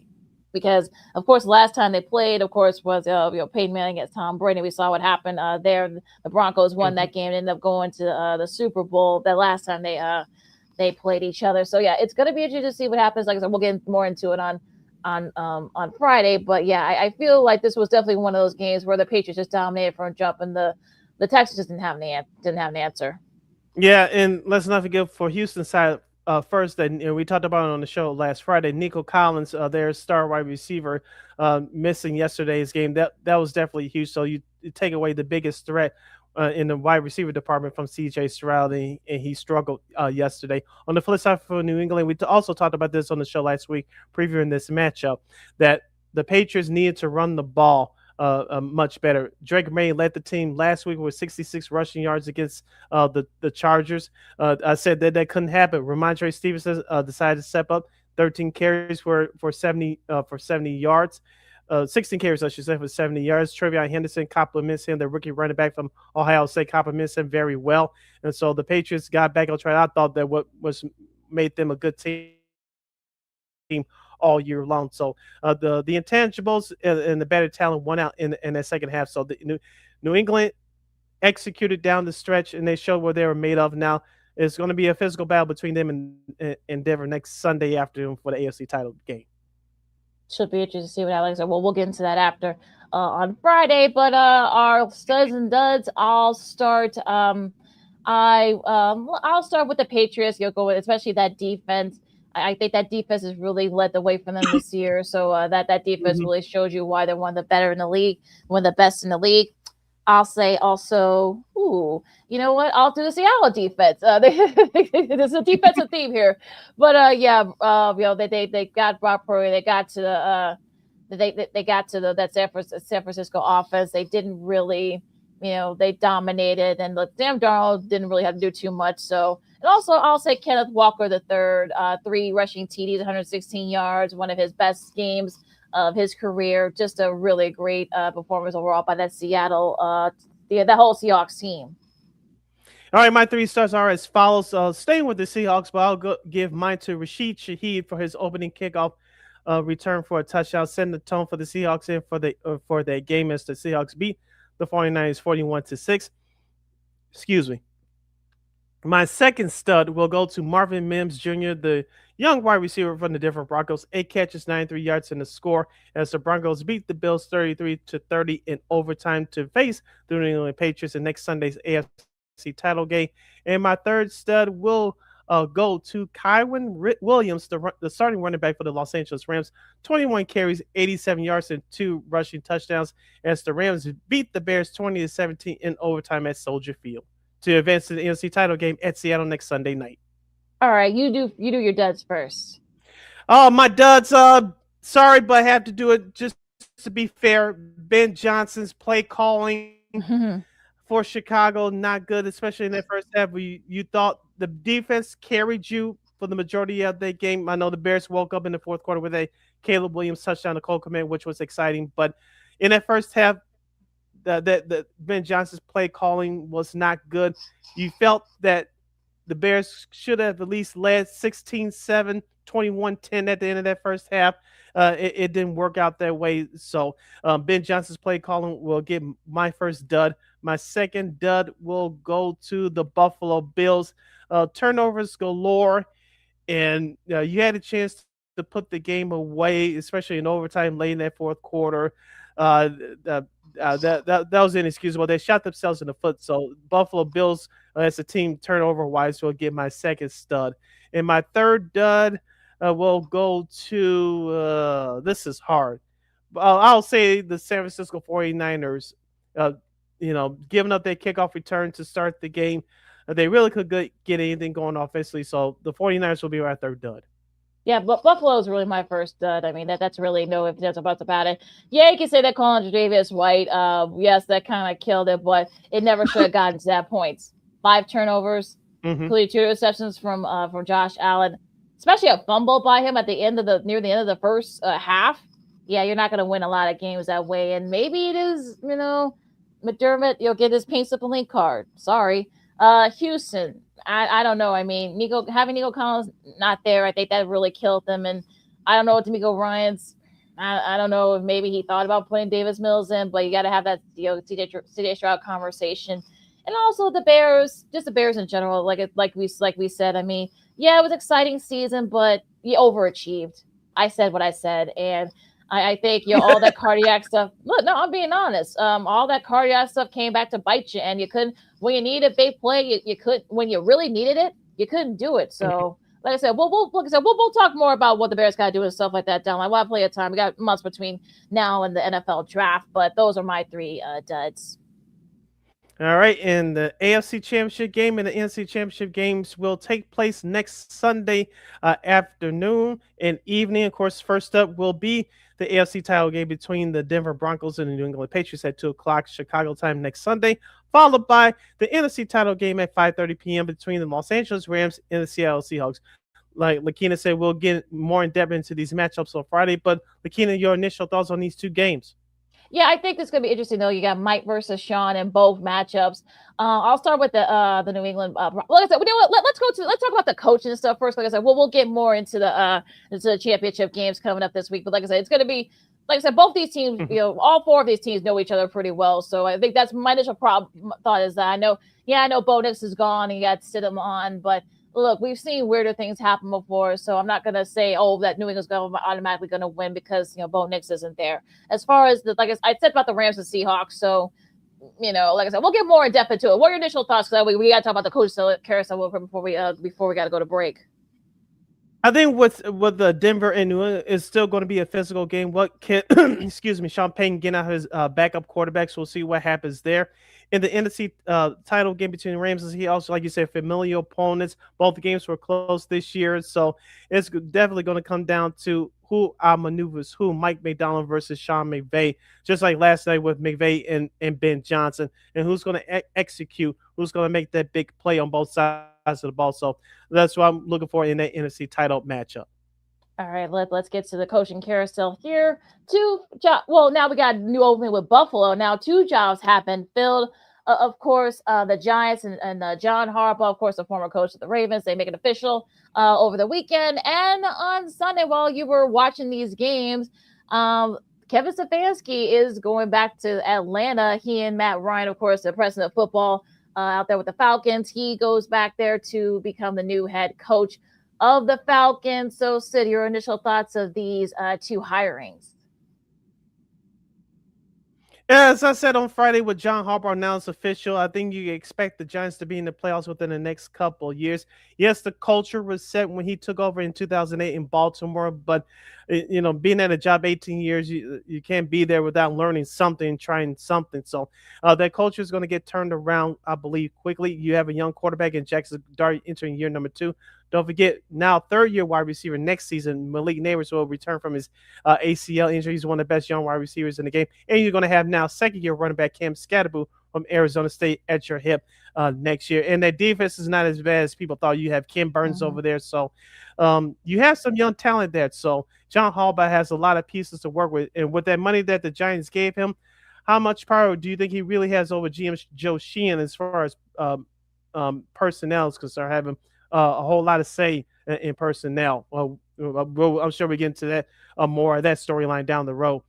because, of course, last time they played, of course, was Peyton Manning against Tom Brady. We saw what happened there. The Broncos won that game and ended up going to the Super Bowl that last time they played each other. So yeah, it's going to be interesting to see what happens. Like I said, we'll get more into it on Friday. But yeah, I feel like this was definitely one of those games where the Patriots just dominated from a jump, and the Texans just didn't have an answer. Yeah, and let's not forget for Houston's side first that we talked about it on the show last Friday. Nico Collins, their star wide receiver, missing yesterday's game. That was definitely huge. So you take away the biggest threat in the wide receiver department from CJ Stroud, and he struggled yesterday. On the flip side for New England, we also talked about this on the show last week, previewing this matchup, that the Patriots needed to run the ball much better. Drake May led the team last week with 66 rushing yards against the Chargers. I said that couldn't happen. Ramondre Stevenson decided to step up, 13 carries for 70 yards. 16 carries, I should say, for 70 yards. Trevion Henderson compliments him, the rookie running back from Ohio State, compliments him very well. And so the Patriots got back on track. I thought that what made them a good team all year long. So the intangibles and the better talent won out in that second half. So the New England executed down the stretch, and they showed what they were made of. Now it's going to be a physical battle between them and Denver next Sunday afternoon for the AFC title game. Should be interesting to see what Alex said. Well, we'll get into that after on Friday. But our studs and duds, I'll start. I'll start with the Patriots. You'll go with especially that defense. I think that defense has really led the way for them this year. So that defense really showed you why they're one of the better in the league, one of the best in the league. I'll say also, you know what? I'll do the Seattle defense. There's a defensive theme here, but they got Brock Purdy. They got to the they got to that San Francisco offense. They didn't really, they dominated, and Sam Darnold didn't really have to do too much. So, and also I'll say Kenneth Walker the third, 3 rushing TDs, 116 yards, one of his best games of his career. Just a really great performance overall by that Seattle, the whole Seahawks team. All right, my 3 stars are as follows. Staying with the Seahawks, but I'll give mine to Rashid Shaheed for his opening kickoff return for a touchdown, setting the tone for the Seahawks and for their game as the Seahawks beat the 49ers 41-6. Excuse me. My second stud will go to Marvin Mims Jr., the young wide receiver from the Denver Broncos. 8 catches, 93 yards in the score as the Broncos beat the Bills 33-30 in overtime to face the New England Patriots in next Sunday's AFC title game. And my third stud will go to Kyron Williams, the starting running back for the Los Angeles Rams. 21 carries, 87 yards, and 2 rushing touchdowns as the Rams beat the Bears 20-17 in overtime at Soldier Field to advance to the NFC title game at Seattle next Sunday night. All right, you do your duds first. Oh, my duds. Sorry, but I have to do it just to be fair. Ben Johnson's play calling for Chicago, not good, especially in that first half. You thought the defense carried you for the majority of that game. I know the Bears woke up in the fourth quarter with a Caleb Williams touchdown to Cole Kmet, which was exciting. But in that first half, the Ben Johnson's play calling was not good. You felt that the Bears should have at least led 16-7, 21-10 at the end of that first half. It didn't work out that way. So Ben Johnson's play calling will get my first dud. My second dud will go to the Buffalo Bills. Turnovers galore, and you had a chance to put the game away, especially in overtime late in that fourth quarter. That was inexcusable. They shot themselves in the foot. So Buffalo Bills as a team turnover-wise will get my second stud. And my third dud will go to this is hard. I'll say the San Francisco 49ers, giving up their kickoff return to start the game. They really could get anything going offensively. So the 49ers will be our third dud. Yeah, but Buffalo is really my first dud. I mean, that's really no ifs, ands, or buts about it. Yeah, you can say that calling Tre'Davious White. Yes, that kind of killed it, but it never should have gotten to that point. 5 turnovers, including 2 interceptions from Josh Allen, especially a fumble by him at the end of near the end of the first half. Yeah, you're not going to win a lot of games that way. And maybe it is, McDermott, you'll get his paint sip link card. Sorry. Houston, I don't know. I mean, having Nico Collins not there, I think that really killed them. And I don't know what D'Amico Ryans. I don't know if maybe he thought about putting Davis Mills in, but you got to have that CJ Stroud conversation. And also the Bears, just the Bears in general. Like we said. I mean, yeah, it was an exciting season, but you overachieved. I said what I said, and I think all that cardiac stuff. Look, no, I'm being honest. All that cardiac stuff came back to bite you, and you couldn't. When you needed a big play, you could. When you really needed it, you couldn't do it. So, like I said, we'll talk more about what the Bears got to do and stuff like that down. Like, we'll have plenty of time. We got months between now and the NFL draft, but those are my 3 duds. All right, and the AFC Championship game and the NFC Championship games will take place next Sunday afternoon and evening. Of course, first up will be the AFC title game between the Denver Broncos and the New England Patriots at 2 o'clock Chicago time next Sunday, followed by the NFC title game at 5:30 p.m. between the Los Angeles Rams and the Seattle Seahawks. Like LaKeena said, we'll get more in depth into these matchups on Friday, but LaKeena, your initial thoughts on these 2 games? Yeah, I think it's going to be interesting, though. You got Mike versus Sean in both matchups. I'll start with the New England. Like I said, let's talk about the coaching and stuff first. Like I said, we'll get more into the championship games coming up this week. But like I said, it's going to be, like I said, both these teams, all 4 of these teams know each other pretty well. So I think that's my initial thought is that I know Bo Nix is gone and you got Stidham on, but look, we've seen weirder things happen before, so I'm not going to say, that New England's automatically going to win because, Bo Nix isn't there. As far as, like I said about the Rams and Seahawks, so, like I said, we'll get more in depth into it. What are your initial thoughts? Because we got to talk about the coach carousel before we got to go to break. I think with the Denver and New England, it's still going to be a physical game. What can excuse me, Sean Payton getting out his backup quarterbacks. We'll see what happens there. In the NFC title game between the Rams, he also, like you said, familiar opponents. Both the games were close this year, so it's definitely going to come down to who outmaneuvers who. Mike McDonald versus Sean McVay, just like last night with McVay and Ben Johnson, and who's going to execute, who's going to make that big play on both sides of the ball. So that's what I'm looking for in that NFC title matchup. All right, let's get to the coaching carousel here. Well, now we got a new opening with Buffalo. Now 2 jobs have been filled. Of course, the Giants and John Harbaugh, of course, the former coach of the Ravens, they make it official over the weekend. And on Sunday, while you were watching these games, Kevin Stefanski is going back to Atlanta. He and Matt Ryan, of course, the president of football out there with the Falcons, he goes back there to become the new head coach of the Falcons. So, Sid, your initial thoughts of these 2 hirings? Yeah, as I said on Friday with John Harbaugh now it's official, I think you expect the Giants to be in the playoffs within the next couple of years. Yes, the culture was set when he took over in 2008 in Baltimore, but being at a job 18 years, you can't be there without learning something, trying something. So that culture is going to get turned around, I believe, quickly. You have a young quarterback in Jackson Dart entering year number 2. Don't forget, now third-year wide receiver next season, Malik Neighbors will return from his ACL injury. He's one of the best young wide receivers in the game. And you're going to have now second-year running back Cam Scatterboo from Arizona State at your hip next year. And that defense is not as bad as people thought. You have Ken Burns over there. So you have some young talent there. So John Harbaugh has a lot of pieces to work with. And with that money that the Giants gave him, how much power do you think he really has over GM Joe Sheehan as far as personnel is concerned, having a whole lot of say in personnel? I'm sure we get into that more of that storyline down the road.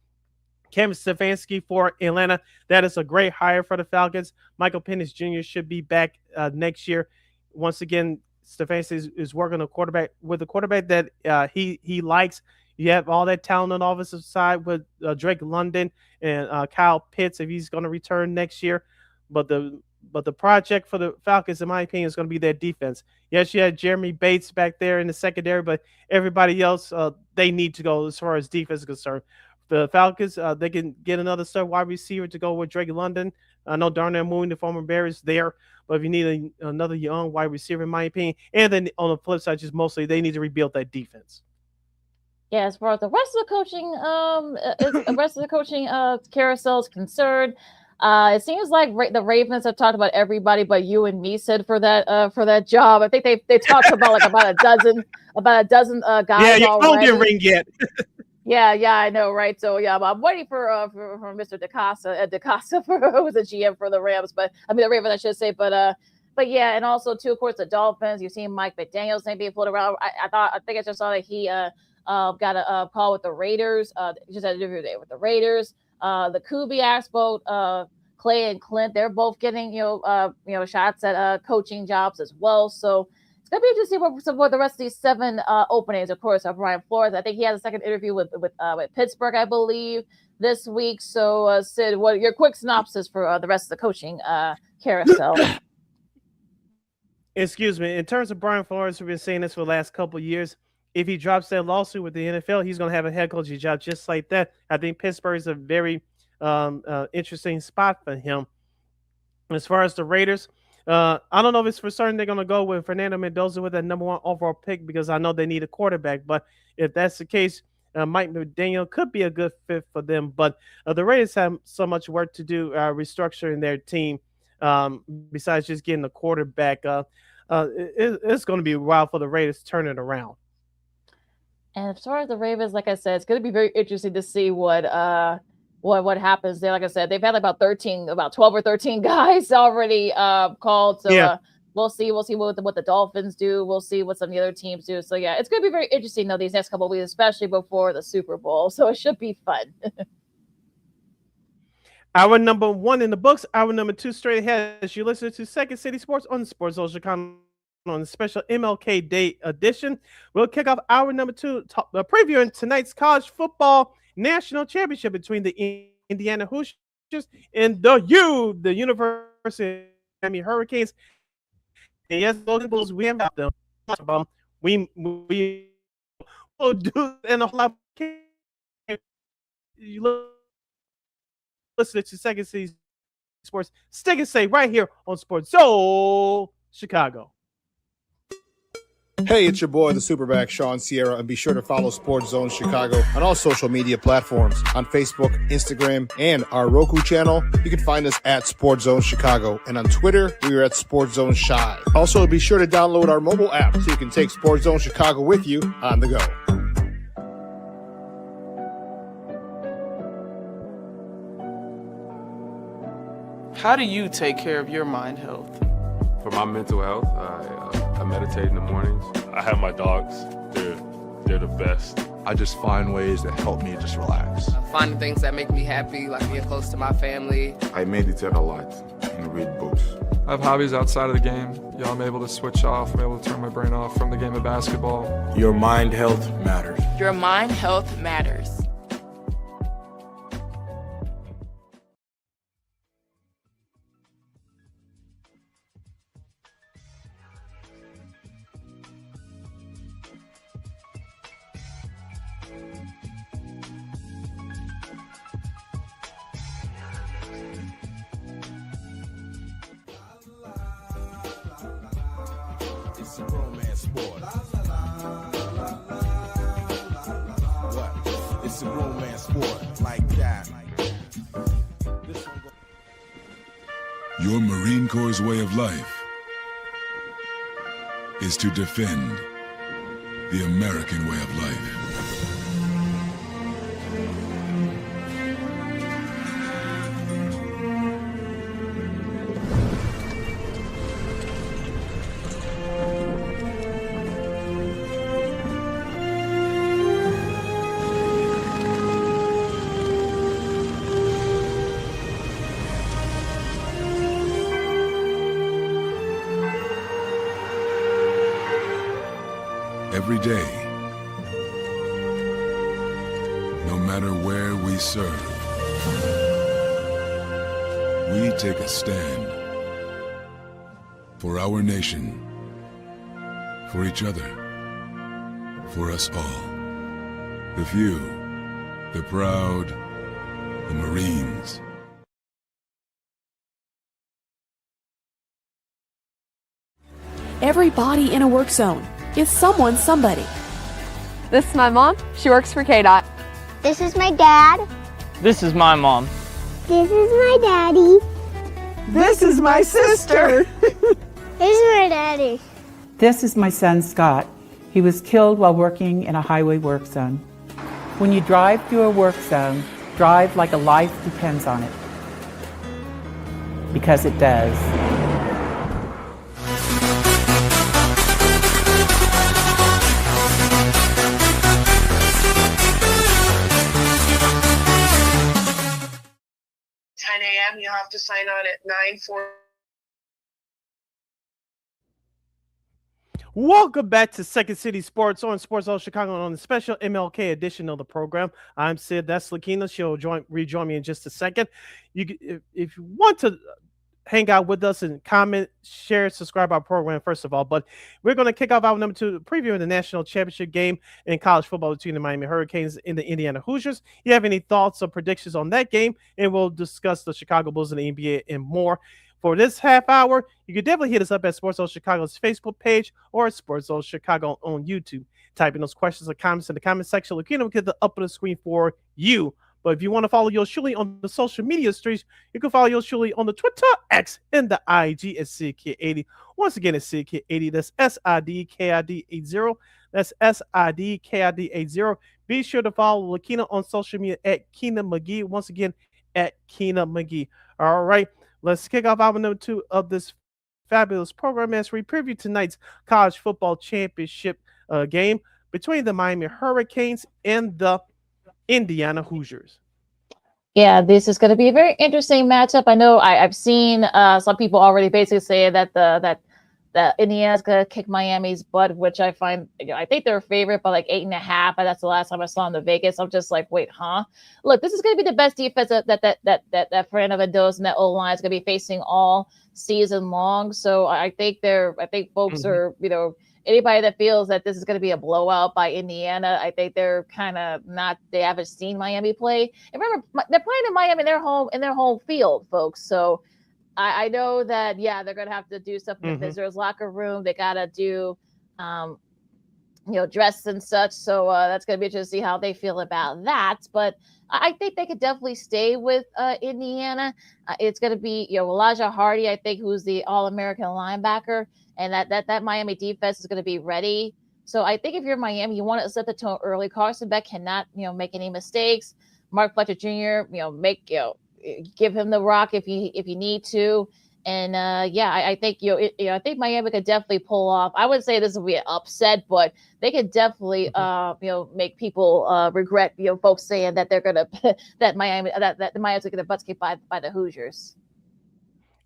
Kevin Stefanski for Atlanta, that is a great hire for the Falcons. Michael Penix Jr. should be back next year. Once again, Stefanski is working with a quarterback that he likes. You have all that talent on the offensive side with Drake London and Kyle Pitts if he's going to return next year. But the project for the Falcons, in my opinion, is going to be their defense. Yes, you had Jeremy Bates back there in the secondary, but everybody else, they need to go as far as defense is concerned. The Falcons, they can get another star wide receiver to go with Drake London. I know Darnell Mooney, the former Bears, there. But if you need another young wide receiver, in my opinion, and then on the flip side, just mostly they need to rebuild that defense. Yeah, as far as the rest of the coaching, carousel is concerned, it seems like the Ravens have talked about everybody but you and me, Sid, for that job. I think they talked about about a dozen guys. Yeah, you don't get ring yet. Yeah, I know, right? So yeah, I'm waiting for Mr. DeCosta who's the GM for the Rams, the Ravens, I should say, but yeah, and also too, of course, the Dolphins. You've seen Mike McDaniel's name being floated around. I think I just saw that he got a call with the Raiders. Just had an interview today with the Raiders. The Kubiaks, both Clay and Clint, they're both getting shots at coaching jobs as well. So it's gonna be interesting to see what the rest of these 7 openings. Of course, Brian Flores. I think he has a second interview with Pittsburgh, I believe, this week. So Sid, what your quick synopsis for the rest of the coaching carousel? Excuse me. In terms of Brian Flores, we've been saying this for the last couple of years. If he drops that lawsuit with the NFL, he's going to have a head coaching job just like that. I think Pittsburgh is a very interesting spot for him. As far as the Raiders, I don't know if it's for certain they're going to go with Fernando Mendoza with that number 1 overall pick because I know they need a quarterback. But if that's the case, Mike McDaniel could be a good fit for them. But the Raiders have so much work to do restructuring their team besides just getting a quarterback. It's going to be a while for the Raiders to turn it around. And as far as the Ravens, like I said, it's going to be very interesting to see what happens there. Like I said, they've had about 12 or 13 guys already called. So yeah. We'll see what the Dolphins do. We'll see what some of the other teams do. So yeah, it's going to be very interesting though these next couple of weeks, especially before the Super Bowl. So it should be fun. Hour number 1 in the books. Hour number 2 straight ahead as you listen to Second City Sports on Sports Zone Chicago on the special MLK Day edition. We'll kick off hour number 2 previewing tonight's college football national championship between the Indiana Hoosiers and the University of Miami Hurricanes. And yes, Logan Bulls, we have them. We do and a whole lot. You listen to Second City Sports. Stick and say right here on Sports Zone Chicago. Hey, it's your boy, the Superback, Sean Sierra, and be sure to follow Sports Zone Chicago on all social media platforms on Facebook, Instagram, and our Roku channel. You can find us at Sports Zone Chicago, and on Twitter, we are at Sports Zone Shy. Also, be sure to download our mobile app so you can take Sports Zone Chicago with you on the go. How do you take care of your mind health? For my mental health, I meditate in the mornings. I have my dogs. They're the best. I just find ways that help me just relax. Finding things that make me happy, like being close to my family. I meditate a lot and read books. I have hobbies outside of the game. I'm able to switch off. I'm able to turn my brain off from the game of basketball. Your mind health matters. Your mind health matters. It's a romance sport. What? It's a romance sport like that. Your Marine Corps' way of life is to defend the American way of life. Every day, no matter where we serve, we take a stand for our nation, for each other, for us all. The few, the proud, the Marines. Everybody in a work zone is someone's somebody. This is my mom. She works for KDOT. This is my dad. This is my mom. This is my daddy. This is my sister. This is my daddy. This is my son, Scott. He was killed while working in a highway work zone. When you drive through a work zone, drive like a life depends on it. Because it does. You have to sign on at 9:40. Welcome back to Second City Sports on Sports Zone Chicago on the special MLK edition of the program. I'm Sid. That's LaKeena. She'll rejoin me in just a second. If you want to hang out with us and comment, share, subscribe our program, first of all. But we're going to kick off our number 2 previewing the national championship game in college football between the Miami Hurricanes and the Indiana Hoosiers. You have any thoughts or predictions on that game? And we'll discuss the Chicago Bulls and the NBA and more. For this half hour, you can definitely hit us up at Sports Zone Chicago's Facebook page or Sports Zone Chicago on YouTube. Type in those questions or comments in the comment section. LaKeena will get the up on the screen for you. But if you want to follow yours truly on the social media streets, you can follow yours truly on the Twitter, X, and the IG at SidKid80. Once again, it's SidKid80. That's SIDKID80. That's SIDKID80. Be sure to follow LaKeena on social media at Keena McGee. Once again, at Keena McGee. All right, let's kick off our number 2 of this fabulous program as we preview tonight's college football championship game between the Miami Hurricanes and the Indiana Hoosiers. Yeah, this is going to be a very interesting matchup. I know I've seen some people already basically say that that Indiana's going to kick Miami's butt, which I find, I think they're a favorite by like 8.5. That's the last time I saw them in Vegas. I'm just like, wait, huh? Look, this is going to be the best defense that Fernando Mendoza and that O-line is going to be facing all season long. So I think folks are, anybody that feels that this is going to be a blowout by Indiana, I think they're kind of not. They haven't seen Miami play. And remember, they're playing in Miami in their home field, folks. So I know that they're going to have to do stuff in the visitors' locker room. They got to do. Dress and such. So that's going to be interesting to see how they feel about that. But I think they could definitely stay with Indiana. It's going to be, Elijah Hardy, I think, who's the All-American linebacker, and that Miami defense is going to be ready. So I think if you're Miami, you want to set the tone early. Carson Beck cannot, make any mistakes. Mark Fletcher Jr., give him the rock if you need to. And I think I think Miami could definitely pull off. I wouldn't say this will be an upset, but they could definitely make people regret folks saying that they're gonna that Miami's gonna butt kicked by the Hoosiers.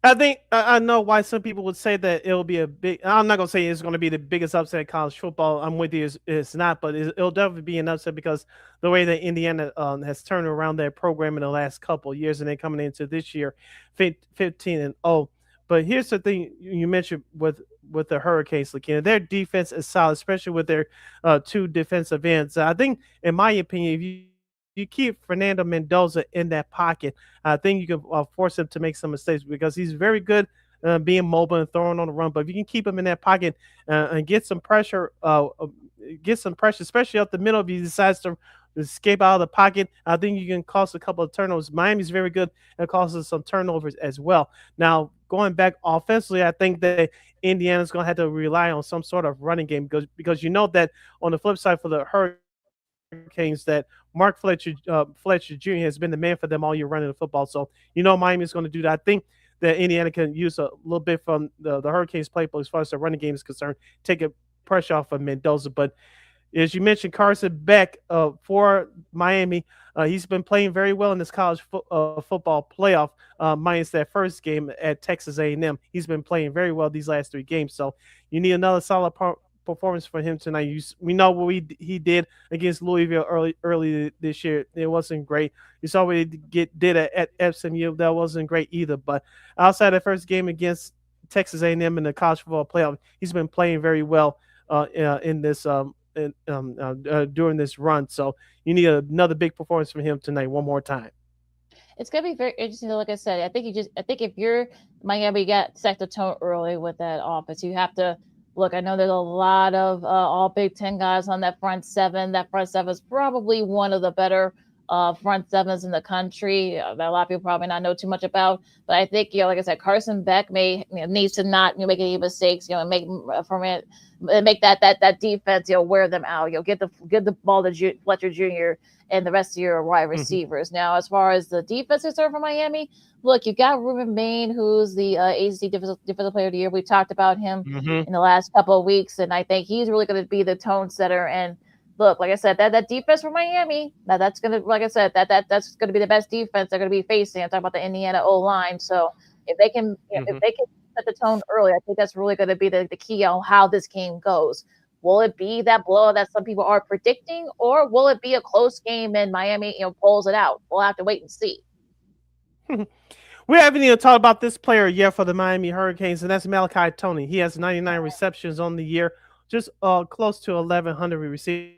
I think I know why some people would say that it'll be a big. I'm not gonna say it's going to be the biggest upset in college football. I'm with you. It's not, but it'll definitely be an upset because the way that Indiana has turned around their program in the last couple of years, and then coming into this year, 15-0. But here's the thing you mentioned with the Hurricanes, LaKeena. Their defense is solid, especially with their two defensive ends. I think, in my opinion, if you keep Fernando Mendoza in that pocket, I think you can force him to make some mistakes because he's very good being mobile and throwing on the run. But if you can keep him in that pocket and get some pressure, especially up the middle, if he decides to escape out of the pocket, I think you can cause a couple of turnovers. Miami's very good at causing some turnovers as well. Now, going back offensively, I think that Indiana's going to have to rely on some sort of running game because that on the flip side for the Hurricanes that Mark Fletcher Jr. has been the man for them all year running the football. So Miami's going to do that. I think that Indiana can use a little bit from the Hurricanes playbook as far as the running game is concerned, take a pressure off of Mendoza. But as you mentioned, Carson Beck for Miami, he's been playing very well in this college football playoff, minus that first game at Texas A&M. He's been playing very well these last 3 games. So you need another solid performance for him tonight. We know what he did against Louisville early this year. It wasn't great. You saw what he did at SMU. That wasn't great either. But outside the first game against Texas A&M in the college football playoff, he's been playing very well in this during this run. So you need another big performance from him tonight one more time. It's gonna be very interesting. Like I said, I think if you're Miami, got set the tone early with that offense. You have to look. I know there's a lot of all Big Ten guys on that front seven. That front seven is probably one of the better front sevens in the country that a lot of people probably not know too much about. But I think like I said, Carson Beck needs to not make any mistakes. Make that defense wear them out. Get the ball to Fletcher Jr. and the rest of your wide receivers. Now, as far as the defense is concerned for Miami, look, you got Ruben Bain, who's the ACC Defensive Player of the Year. We talked about him in the last couple of weeks, and I think he's really going to be the tone setter. And look, like I said, that defense for Miami, that's going to, like I said, that's going to be the best defense they're going to be facing. I'm talking about the Indiana O-line. So if they can, if they can set the tone early, I think that's really going to be the key on how this game goes. Will it be that blowout that some people are predicting, or will it be a close game and Miami, pulls it out? We'll have to wait and see. We haven't even talked about this player yet for the Miami Hurricanes, and that's Malachi Tony. He has 99 receptions on the year, just close to 1,100 receiving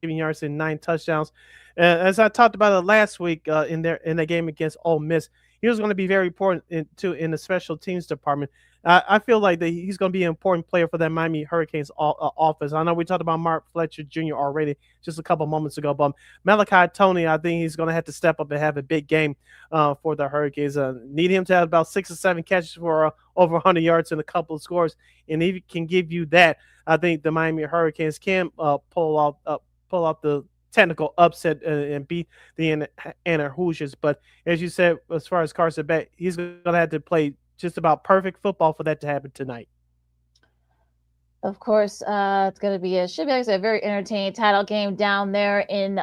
yards and 9 touchdowns. As I talked about it last week in the game against Ole Miss, he was going to be very important in the special teams department. I feel like that he's going to be an important player for that Miami Hurricanes offense. I know we talked about Mark Fletcher Jr. already just a couple moments ago, but Malachi Tony, I think he's going to have to step up and have a big game for the Hurricanes. Need him to have about 6 or 7 catches for over 100 yards and a couple of scores, and if he can give you that, I think the Miami Hurricanes can pull out the technical upset and beat the Indiana Hoosiers. But as you said, as far as Carson Beck, he's going to have to play just about perfect football for that to happen tonight. Of course, it's going to be should be like I said, a very entertaining title game down there in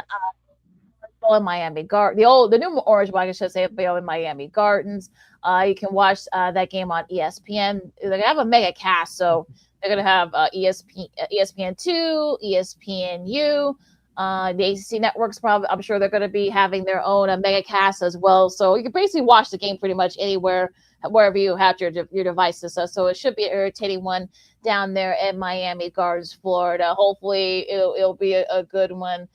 Miami Garden, the new Orange Bowl, I should say, in Miami Gardens. You can watch that game on ESPN. They're going to have a mega cast, so they're going to have ESPN2, ESPNU. The ACC networks probably, I'm sure they're going to be having their own mega cast as well. So you can basically watch the game pretty much anywhere wherever you have your devices. So it should be an irritating one down there in Miami Gardens, Florida. Hopefully it'll be a good one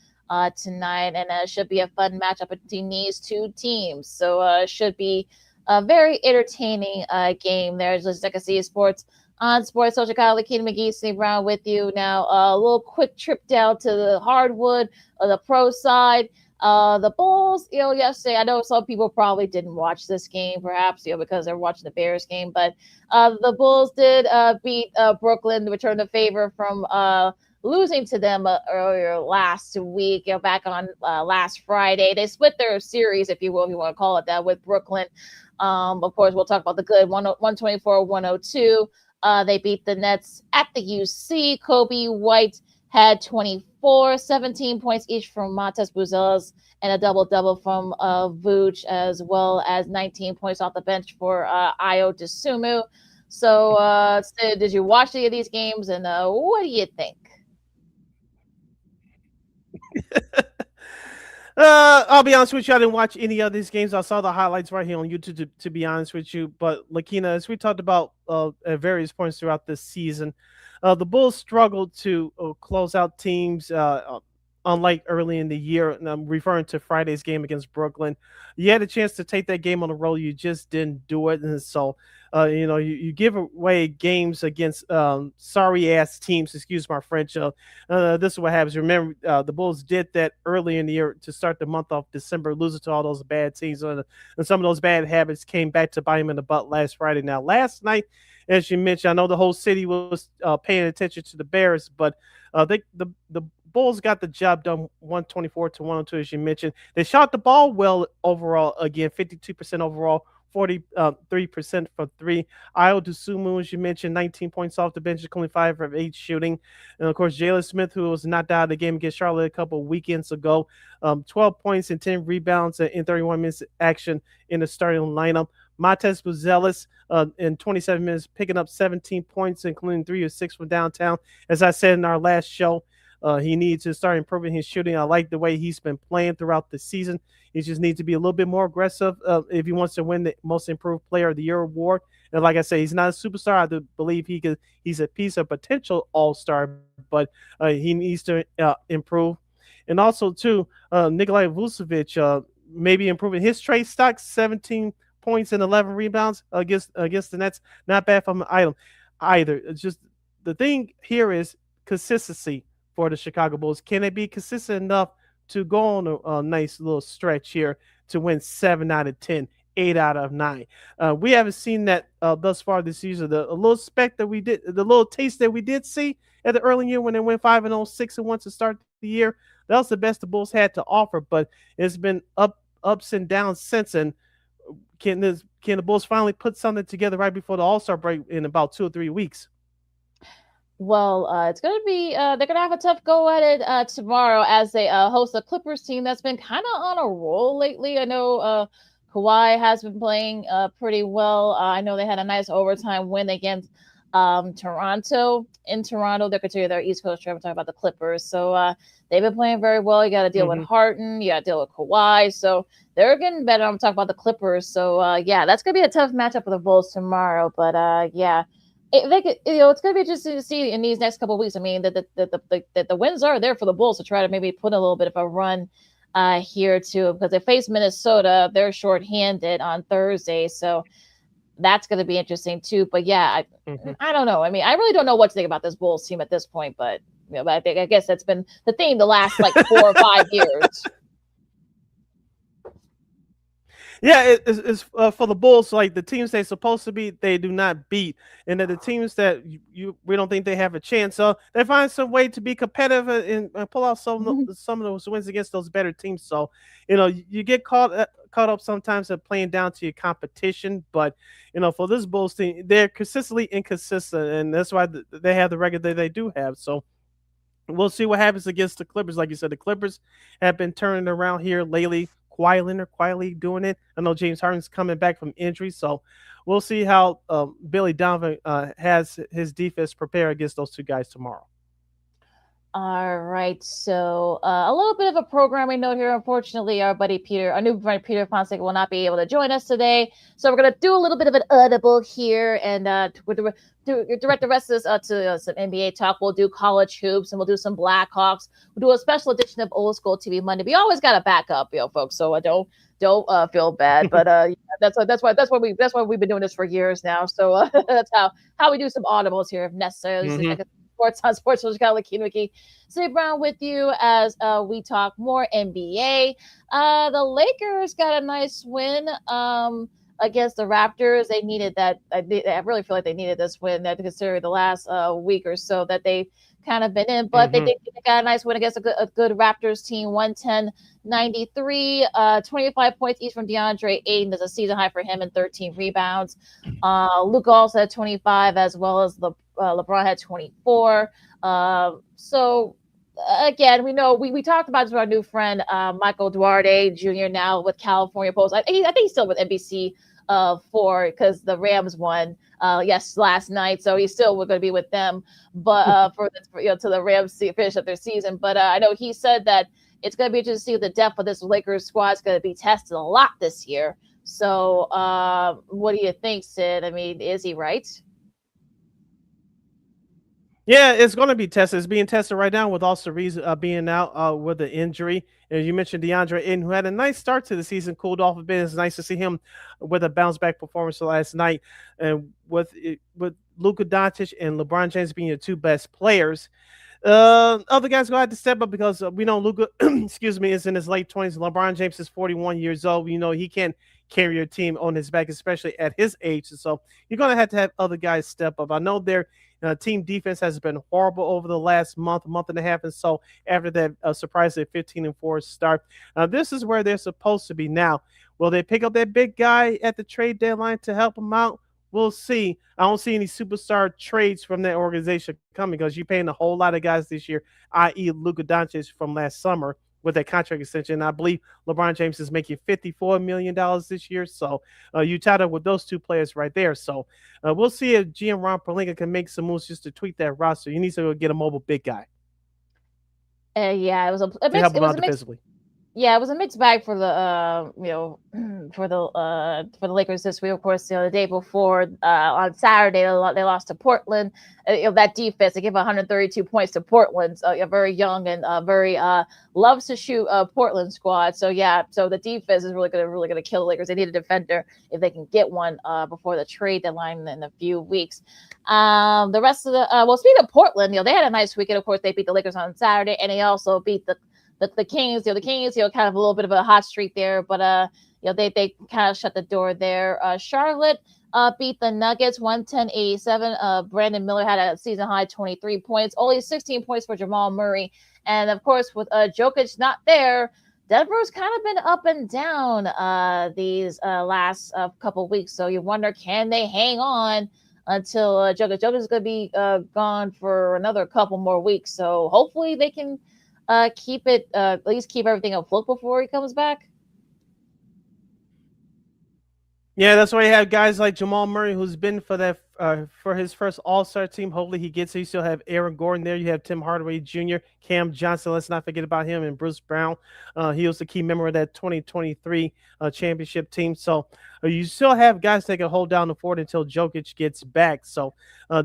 tonight, and it should be a fun matchup between these two teams. So it should be a very entertaining game there. Just like I see sports on Sports Social Chicago. LaKeena McGee, Sidney Brown with you now. A little quick trip down to the hardwood of the pro side. The Bulls, yesterday, I know some people probably didn't watch this game, perhaps, because they're watching the Bears game, but the Bulls did beat Brooklyn to return the favor from losing to them earlier last week, back on last Friday. They split their series, if you will, if you want to call it that, with Brooklyn. Of course, we'll talk about the good 124-102. They beat the Nets at the UC. Kobe White had 24, 17 points each from Matas Buzelis and a double-double from Vooch, as well as 19 points off the bench for Ayo Dosunmu. So, Sid, did you watch any of these games, and what do you think? I'll be honest with you. I didn't watch any of these games. I saw the highlights right here on YouTube, to be honest with you. But LaKeena, as we talked about at various points throughout this season, the Bulls struggled to close out teams, unlike early in the year. And I'm referring to Friday's game against Brooklyn. You had a chance to take that game on the road. You just didn't do it. And so, you give away games against sorry-ass teams, excuse my French. This is what happens. Remember, the Bulls did that early in the year to start the month off December, losing to all those bad teams. And some of those bad habits came back to bite them in the butt last Friday. Now, last night, as you mentioned, I know the whole city was paying attention to the Bears, but the Bulls got the job done 124-102, as you mentioned. They shot the ball well overall, again, 52% overall, 43% for three. Ayo Dosunmu, as you mentioned, 19 points off the bench, only 5 of 8 shooting. And, of course, Jalen Smith, who was knocked out of the game against Charlotte a couple of weekends ago, 12 points and 10 rebounds in 31 minutes action in the starting lineup. Matas Buzelis in 27 minutes, picking up 17 points, including 3 or 6 from downtown. As I said in our last show, he needs to start improving his shooting. I like the way he's been playing throughout the season. He just needs to be a little bit more aggressive if he wants to win the Most Improved Player of the Year award. And like I say, he's not a superstar. I do believe he's a piece of potential all-star, but he needs to improve. And also, too, Nikolai Vucevic maybe improving his trade stock, 17 points and 11 rebounds against the Nets. Not bad from an item either. It's just the thing here is consistency for the Chicago Bulls. Can they be consistent enough to go on a nice little stretch here to win 7 out of 10, 8 out of 9? We haven't seen that thus far this season. The little speck that we did, the little taste that we did see at the early year when they went 5-0, 6-1 to start the year, that was the best the Bulls had to offer. But it's been ups and downs since. And can the Bulls finally put something together right before the All-Star break in about 2 or 3 weeks? Well, it's going to be, they're going to have a tough go at it tomorrow as they host a Clippers team that's been kind of on a roll lately. I know Kawhi has been playing pretty well. I know they had a nice overtime win against Toronto. In Toronto, they're continuing their East Coast trip. We're talking about the Clippers. So they've been playing very well. You got to deal with Harden. You got to deal with Kawhi. So they're getting better. I'm talking about the Clippers. So, yeah, that's going to be a tough matchup for the Bulls tomorrow. But, yeah. It's going to be interesting to see in these next couple of weeks. I mean, that the wins are there for the Bulls to try to maybe put a little bit of a run here too, because they face Minnesota. They're shorthanded on Thursday, so that's going to be interesting too. But yeah, I don't know. I mean, I really don't know what to think about this Bulls team at this point. But I guess that's been the theme the last 4 or 5 years. Yeah, it's for the Bulls, like the teams they're supposed to beat, they do not beat. And then the teams that we don't think they have a chance. So they find some way to be competitive and pull out some of those wins against those better teams. So, you get caught up sometimes at playing down to your competition. But, for this Bulls team, they're consistently inconsistent. And that's why they have the record that they do have. So we'll see what happens against the Clippers. Like you said, the Clippers have been turning around here lately. Quietly doing it. I know James Harden's coming back from injury, so we'll see how Billy Donovan has his defense prepared against those two guys tomorrow. All right, so a little bit of a programming note here. Unfortunately, our new friend Peter Fonseca will not be able to join us today. So we're gonna do a little bit of an audible here, and direct the rest of this to some NBA talk. We'll do college hoops, and we'll do some Blackhawks. We'll do a special edition of Old School TV Monday. We always got to back up, folks. So don't feel bad, but that's why we've been doing this for years now. So that's how we do some audibles here if necessary. Mhm. Sports on Sports Chicago, LaKeena. Stay around with you as we talk more NBA. The Lakers got a nice win against the Raptors. They needed that. I really feel like they needed this win, that to consider the last week or so that they kind of been in, but they got a nice win against a good Raptors team, 110-93, 25 points each from DeAndre Ayton. There's a season high for him and 13 rebounds. Luka also had 25, as well as LeBron had 24. So again, we talked about this with our new friend Michael Duarte Jr. now with California Post. I think he's still with NBC because the Rams won last night, so he's still going to be with them. But to the Rams finish up their season. But I know he said that it's going to be interesting to see the depth of this Lakers squad is going to be tested a lot this year. So what do you think, Sid? I mean, is he right? Yeah, it's going to be tested. It's being tested right now with Austin Reeves being out with the injury. And you mentioned DeAndre Ayton, who had a nice start to the season, cooled off a bit. It's nice to see him with a bounce back performance last night. And with Luka Doncic and LeBron James being your two best players, other guys going to have to step up because we know Luka, is in his late 20s. LeBron James is 41 years old. He can't carry your team on his back, especially at his age. So you're going to have other guys step up. I know their team defense has been horrible over the last month and a half. And so after that surprising 15-4 start, this is where they're supposed to be now. Will they pick up that big guy at the trade deadline to help them out? We'll see. I don't see any superstar trades from that organization coming because you're paying a whole lot of guys this year, i.e. Luka Doncic from last summer with that contract extension. I believe LeBron James is making $54 million this year. So you tied up with those two players right there. So we'll see if GM Ron Pelinka can make some moves just to tweak that roster. You need to go get a mobile big guy. Yeah, it was a mix. Yeah, it was a mixed bag for the for the Lakers this week. Of course, the day before on Saturday they lost to Portland. That defense, they gave 132 points to Portland. A very young and very loves to shoot Portland squad. So so the defense is really gonna kill the Lakers. They need a defender if they can get one before the trade deadline in a few weeks. The rest of the speaking of Portland, they had a nice weekend. Of course, they beat the Lakers on Saturday, and they also beat the Kings. The Kings, kind of a little bit of a hot streak there, but they kind of shut the door there. Charlotte beat the Nuggets 110-87. Brandon Miller had a season high 23 points, only 16 points for Jamal Murray, and of course with Jokic not there, Denver's kind of been up and down these last couple weeks. So you wonder, can they hang on until Jokic is going to be gone for another couple more weeks? So hopefully they can keep it at least keep everything afloat before he comes back. Yeah, that's why you have guys like Jamal Murray, who's been for his first All-Star team. Hopefully he gets it. You still have Aaron Gordon there. You have Tim Hardaway Jr., Cam Johnson. Let's not forget about him, and Bruce Brown. He was a key member of that 2023 championship team. So you still have guys that can hold down the fort until Jokic gets back. So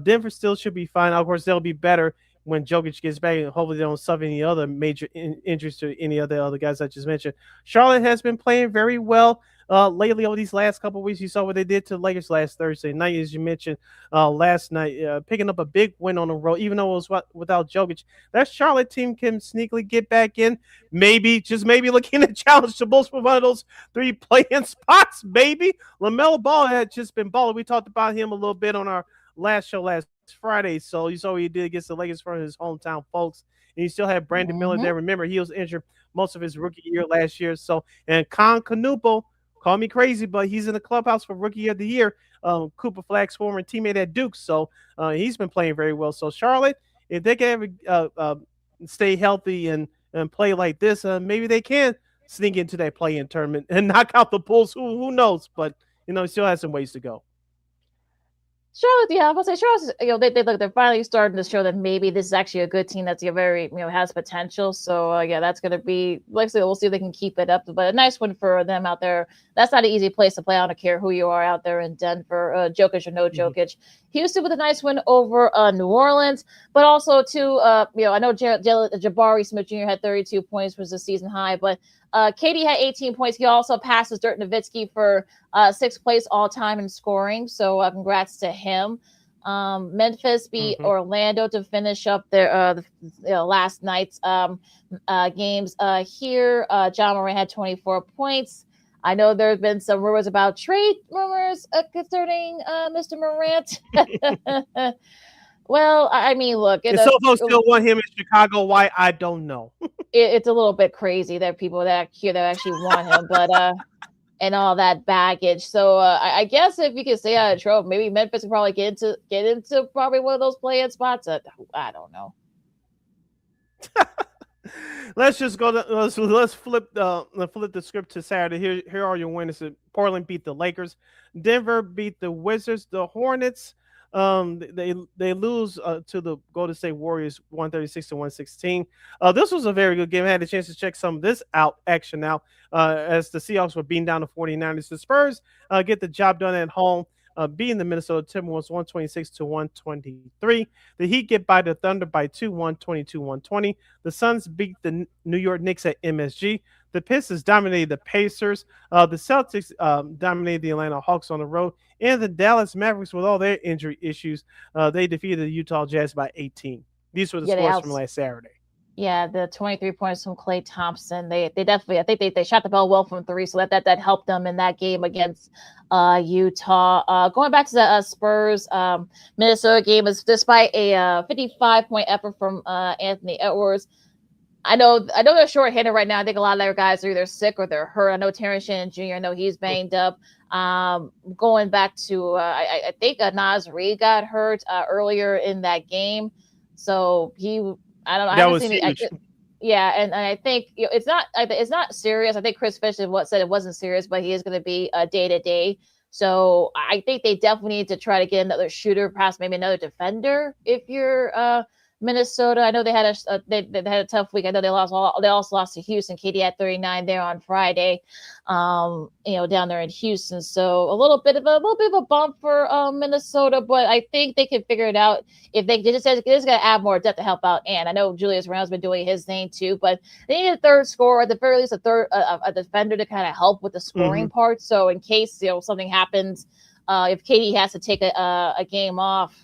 Denver still should be fine. Of course, they'll be better when Jokic gets back, and hopefully they don't suffer any other major injuries to any of the other guys I just mentioned. Charlotte has been playing very well lately over these last couple of weeks. You saw what they did to the Lakers last Thursday night, as you mentioned last night, picking up a big win on the road, even though it was without Jokic. That Charlotte team can sneakily get back in. Maybe, just maybe, looking to challenge the Bulls for one of those 3 play-in spots, baby. LaMelo Ball had just been balling. We talked about him a little bit on our last show last Friday. So you saw what he did against the Lakers for his hometown folks. And you still have Brandon Miller there. Remember, he was injured most of his rookie year last year. So, and Con Canupo, call me crazy, but he's in the clubhouse for Rookie of the Year. Cooper Flagg's former teammate at Duke. So he's been playing very well. So Charlotte, if they can ever stay healthy and play like this, maybe they can sneak into that play-in tournament and knock out the Bulls. Who knows? But, he still has some ways to go. Charlotte, yeah, I'm gonna say Charlotte's, they're finally starting to show that maybe this is actually a good team that's very, has potential. So yeah, that's gonna be, like I said, we'll see if they can keep it up. But a nice one for them out there. That's not an easy place to play. I don't care who you are out there in Denver, Jokic or no Jokic. Houston with a nice win over New Orleans, but also too, I know Jabari Smith Jr. had 32 points, was the season high, but KD had 18 points. He also passes Dirk Nowitzki for 6th place all time in scoring. So congrats to him. Memphis beat Orlando to finish up their last night's games. Here, John Moran had 24 points. I know there have been some rumors about trade rumors concerning Mr. Morant. Well, I mean, look, some folks still want him in Chicago. Why? I don't know. It's a little bit crazy. There are people that actually want him, but and all that baggage. So I guess if you can stay out of trouble, maybe Memphis can probably get into probably one of those play-in spots. I don't know. Let's just go. Let's flip the script to Saturday. Here are your winners. Portland beat the Lakers. Denver beat the Wizards. The Hornets. They lose to the Golden State Warriors 136-116. This was a very good game. I had a chance to check some of this action out as the Seahawks were beating down the 49ers. The Spurs get the job done at home, beating the Minnesota Timberwolves 126-123. The Heat get by the Thunder by 2, 122-120. The Suns beat the New York Knicks at MSG. The Pistons dominated the Pacers. The Celtics dominated the Atlanta Hawks on the road. And the Dallas Mavericks, with all their injury issues, they defeated the Utah Jazz by 18. These were the scores from last Saturday. Yeah, the 23 points from Klay Thompson. They definitely, I think they shot the ball well from 3, so that helped them in that game against Utah. Going back to the Spurs Minnesota game, is despite a 55-point effort from Anthony Edwards. I know they're short-handed right now. I think a lot of their guys are either sick or they're hurt. I know Terrence Shannon Jr., I know he's banged up. Going back to, I think Naz Reid got hurt earlier in that game. So I don't know. That was huge. Yeah, and I think it's not serious. I think Chris Fish said it wasn't serious, but he is going to be day-to-day. So I think they definitely need to try to get another shooter, perhaps maybe another defender if you're Minnesota. I know they had a tough week. I know they also lost to Houston. KD had 39 there on Friday, down there in Houston. So a little bit of a bump for Minnesota, but I think they can figure it out if they just got to add more depth to help out. And I know Julius Randle's been doing his thing too, but they need a third scorer, at the very least a defender to kind of help with the scoring part. So in case something happens, if KD has to take a game off.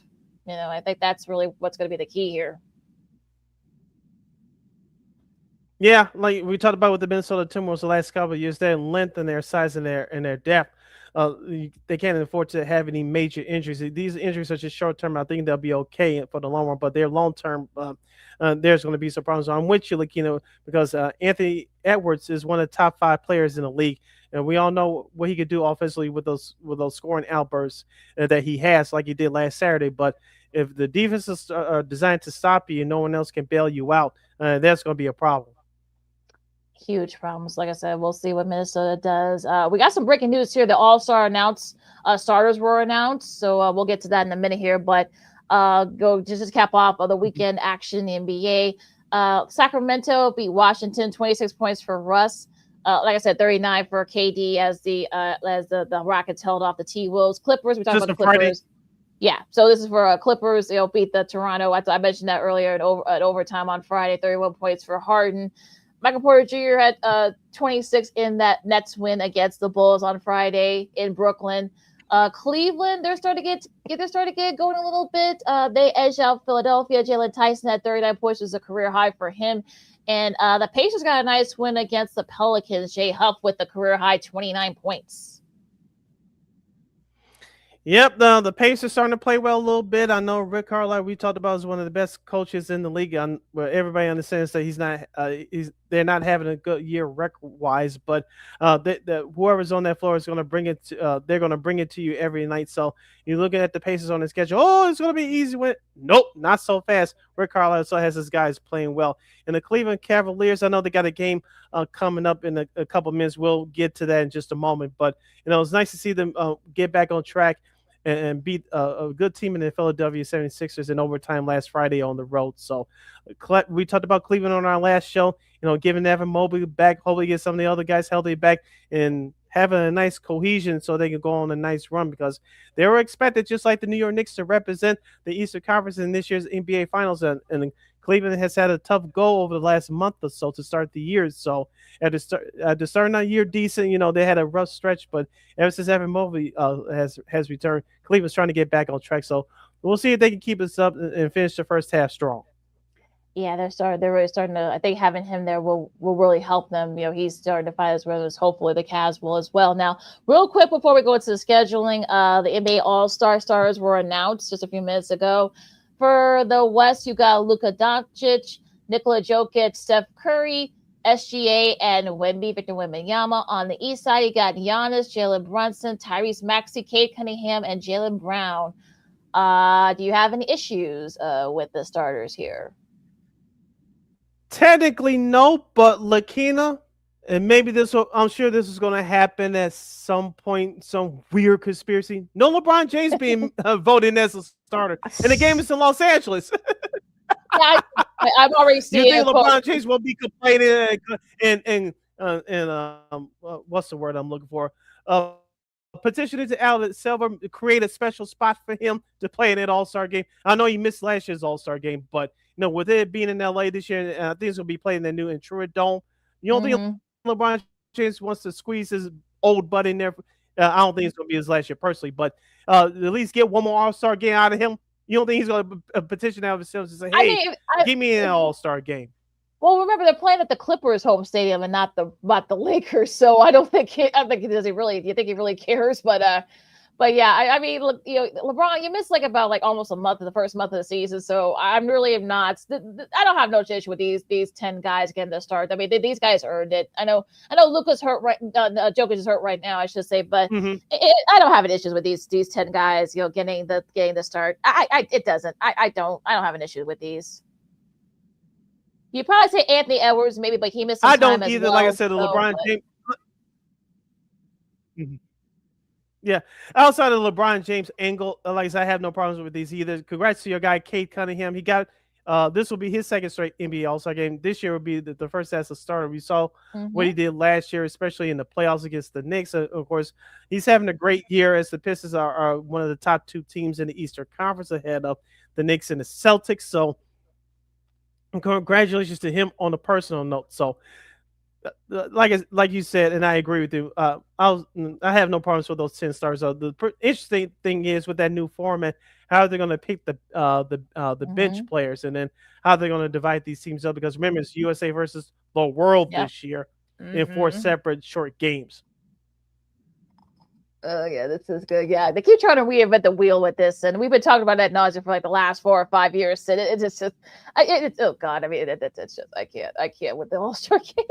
I think that's really what's going to be the key here. Yeah, like we talked about with the Minnesota Timberwolves the last couple of years, their length and their size and their depth, they can't afford to have any major injuries. These injuries are just short term. I think they'll be okay for the long run, but their long term, there's going to be some problems. I'm with you, LaKeena, because Anthony Edwards is one of the top 5 players in the league. And we all know what he could do offensively with those scoring outbursts that he has, like he did last Saturday. But if the defenses are designed to stop you and no one else can bail you out, that's going to be a problem. Huge problems. Like I said, we'll see what Minnesota does. We got some breaking news here. The All-Star starters were announced. So we'll get to that in a minute here. But go just cap off of the weekend action in the NBA. Sacramento beat Washington, 26 points for Russ. Like I said, 39 for KD as the Rockets held off the T-Wolves. Clippers, we talked about the Clippers. Friday. Yeah, so this is for Clippers. They'll beat the Toronto. I mentioned that earlier at overtime on Friday, 31 points for Harden. Michael Porter Jr. had 26 in that Nets win against the Bulls on Friday in Brooklyn. Cleveland, they're starting to get going a little bit. They edged out Philadelphia. Jalen Tyson had 39 points, which is a career high for him. And the Pacers got a nice win against the Pelicans. Jay Huff with the career high 29 points. Yep, the Pacers starting to play well a little bit. I know Rick Carlisle, we talked about, is one of the best coaches in the league. Where everybody understands that they're not having a good year record-wise, but whoever's on that floor is going to bring it. They're going to bring it to you every night. So you're looking at the Pacers on the schedule. Oh, it's going to be easy win. Nope, not so fast. Rick Carlisle still has his guys playing well. And the Cleveland Cavaliers, I know they got a game coming up in a couple minutes. We'll get to that in just a moment. But it's nice to see them get back on track. and beat a good team in the Philadelphia 76ers in overtime last Friday on the road. So we talked about Cleveland on our last show, giving Evan Mobley back, hopefully get some of the other guys healthy back and having a nice cohesion so they can go on a nice run, because they were expected, just like the New York Knicks, to represent the Eastern Conference in this year's NBA Finals. And Cleveland has had a tough go over the last month or so to start the year. So at the start of the year, decent. They had a rough stretch, but ever since Evan Mobley has returned, Cleveland's trying to get back on track. So we'll see if they can keep us up and finish the first half strong. Yeah, they're really starting to. I think having him there will really help them. He's starting to find his rhythms. Hopefully, the Cavs will as well. Now, real quick before we go into the scheduling, the NBA All-Star stars were announced just a few minutes ago. For the West, you got Luka Doncic, Nikola Jokic, Steph Curry, SGA, and Victor Wembanyama. On the East side, you got Giannis, Jalen Brunson, Tyrese Maxey, Cade Cunningham, and Jaylen Brown. Do you have any issues with the starters here? Technically, no, but LaKeena, and maybe I'm sure this is going to happen at some point, some weird conspiracy. No LeBron James being voted as a starter, and the game is in Los Angeles. Yeah, I'm already seeing. You think LeBron James will be complaining and what's the word I'm looking for? Petitioning to Alex Silver to create a special spot for him to play in that All-Star game. I know he missed last year's All-Star game, but with it being in LA this year, I think he's gonna be playing the new Intuit Dome. You don't think LeBron James wants to squeeze his old butt in there? I don't think it's gonna be his last year personally, but at least get one more All-Star game out of him. You don't think he's gonna petition out of himself to say, "Hey, give me an All-Star game"? Well, remember they're playing at the Clippers' home stadium and not the Lakers, so I think he really. Do you think he really cares? But yeah, I mean, look, LeBron, you missed about almost a month of the first month of the season, so I'm really not. I don't have no issue with these 10 guys getting the start. I mean, these guys earned it. I know Luka's hurt right. Jokic is hurt right now, I should say, but I don't have an issue with these 10 guys, getting the start. I don't have an issue with these. You probably say Anthony Edwards, maybe, but he missed some time don't either. Well, like I said, LeBron James. Yeah, outside of LeBron James angle, like I said, I have no problems with these either. Congrats to your guy, Cade Cunningham. He got this will be his second straight NBA All-Star game. This year will be the first as a starter. We saw what he did last year, especially in the playoffs against the Knicks. Of course, he's having a great year as the Pistons are one of the top two teams in the Eastern Conference ahead of the Knicks and the Celtics. So congratulations to him on a personal note. So like you said, and I agree with you. I have no problems with those 10 stars. The interesting thing is with that new format, how they're going to pick the bench players, and then how they're going to divide these teams up. Because remember, it's USA versus the world this year in 4 separate short games. Oh yeah, this is good. Yeah, they keep trying to reinvent the wheel with this, and we've been talking about that nausea for the last 4 or 5 years. And it's just, oh god, I mean, it's just, I can't with the All-Star game.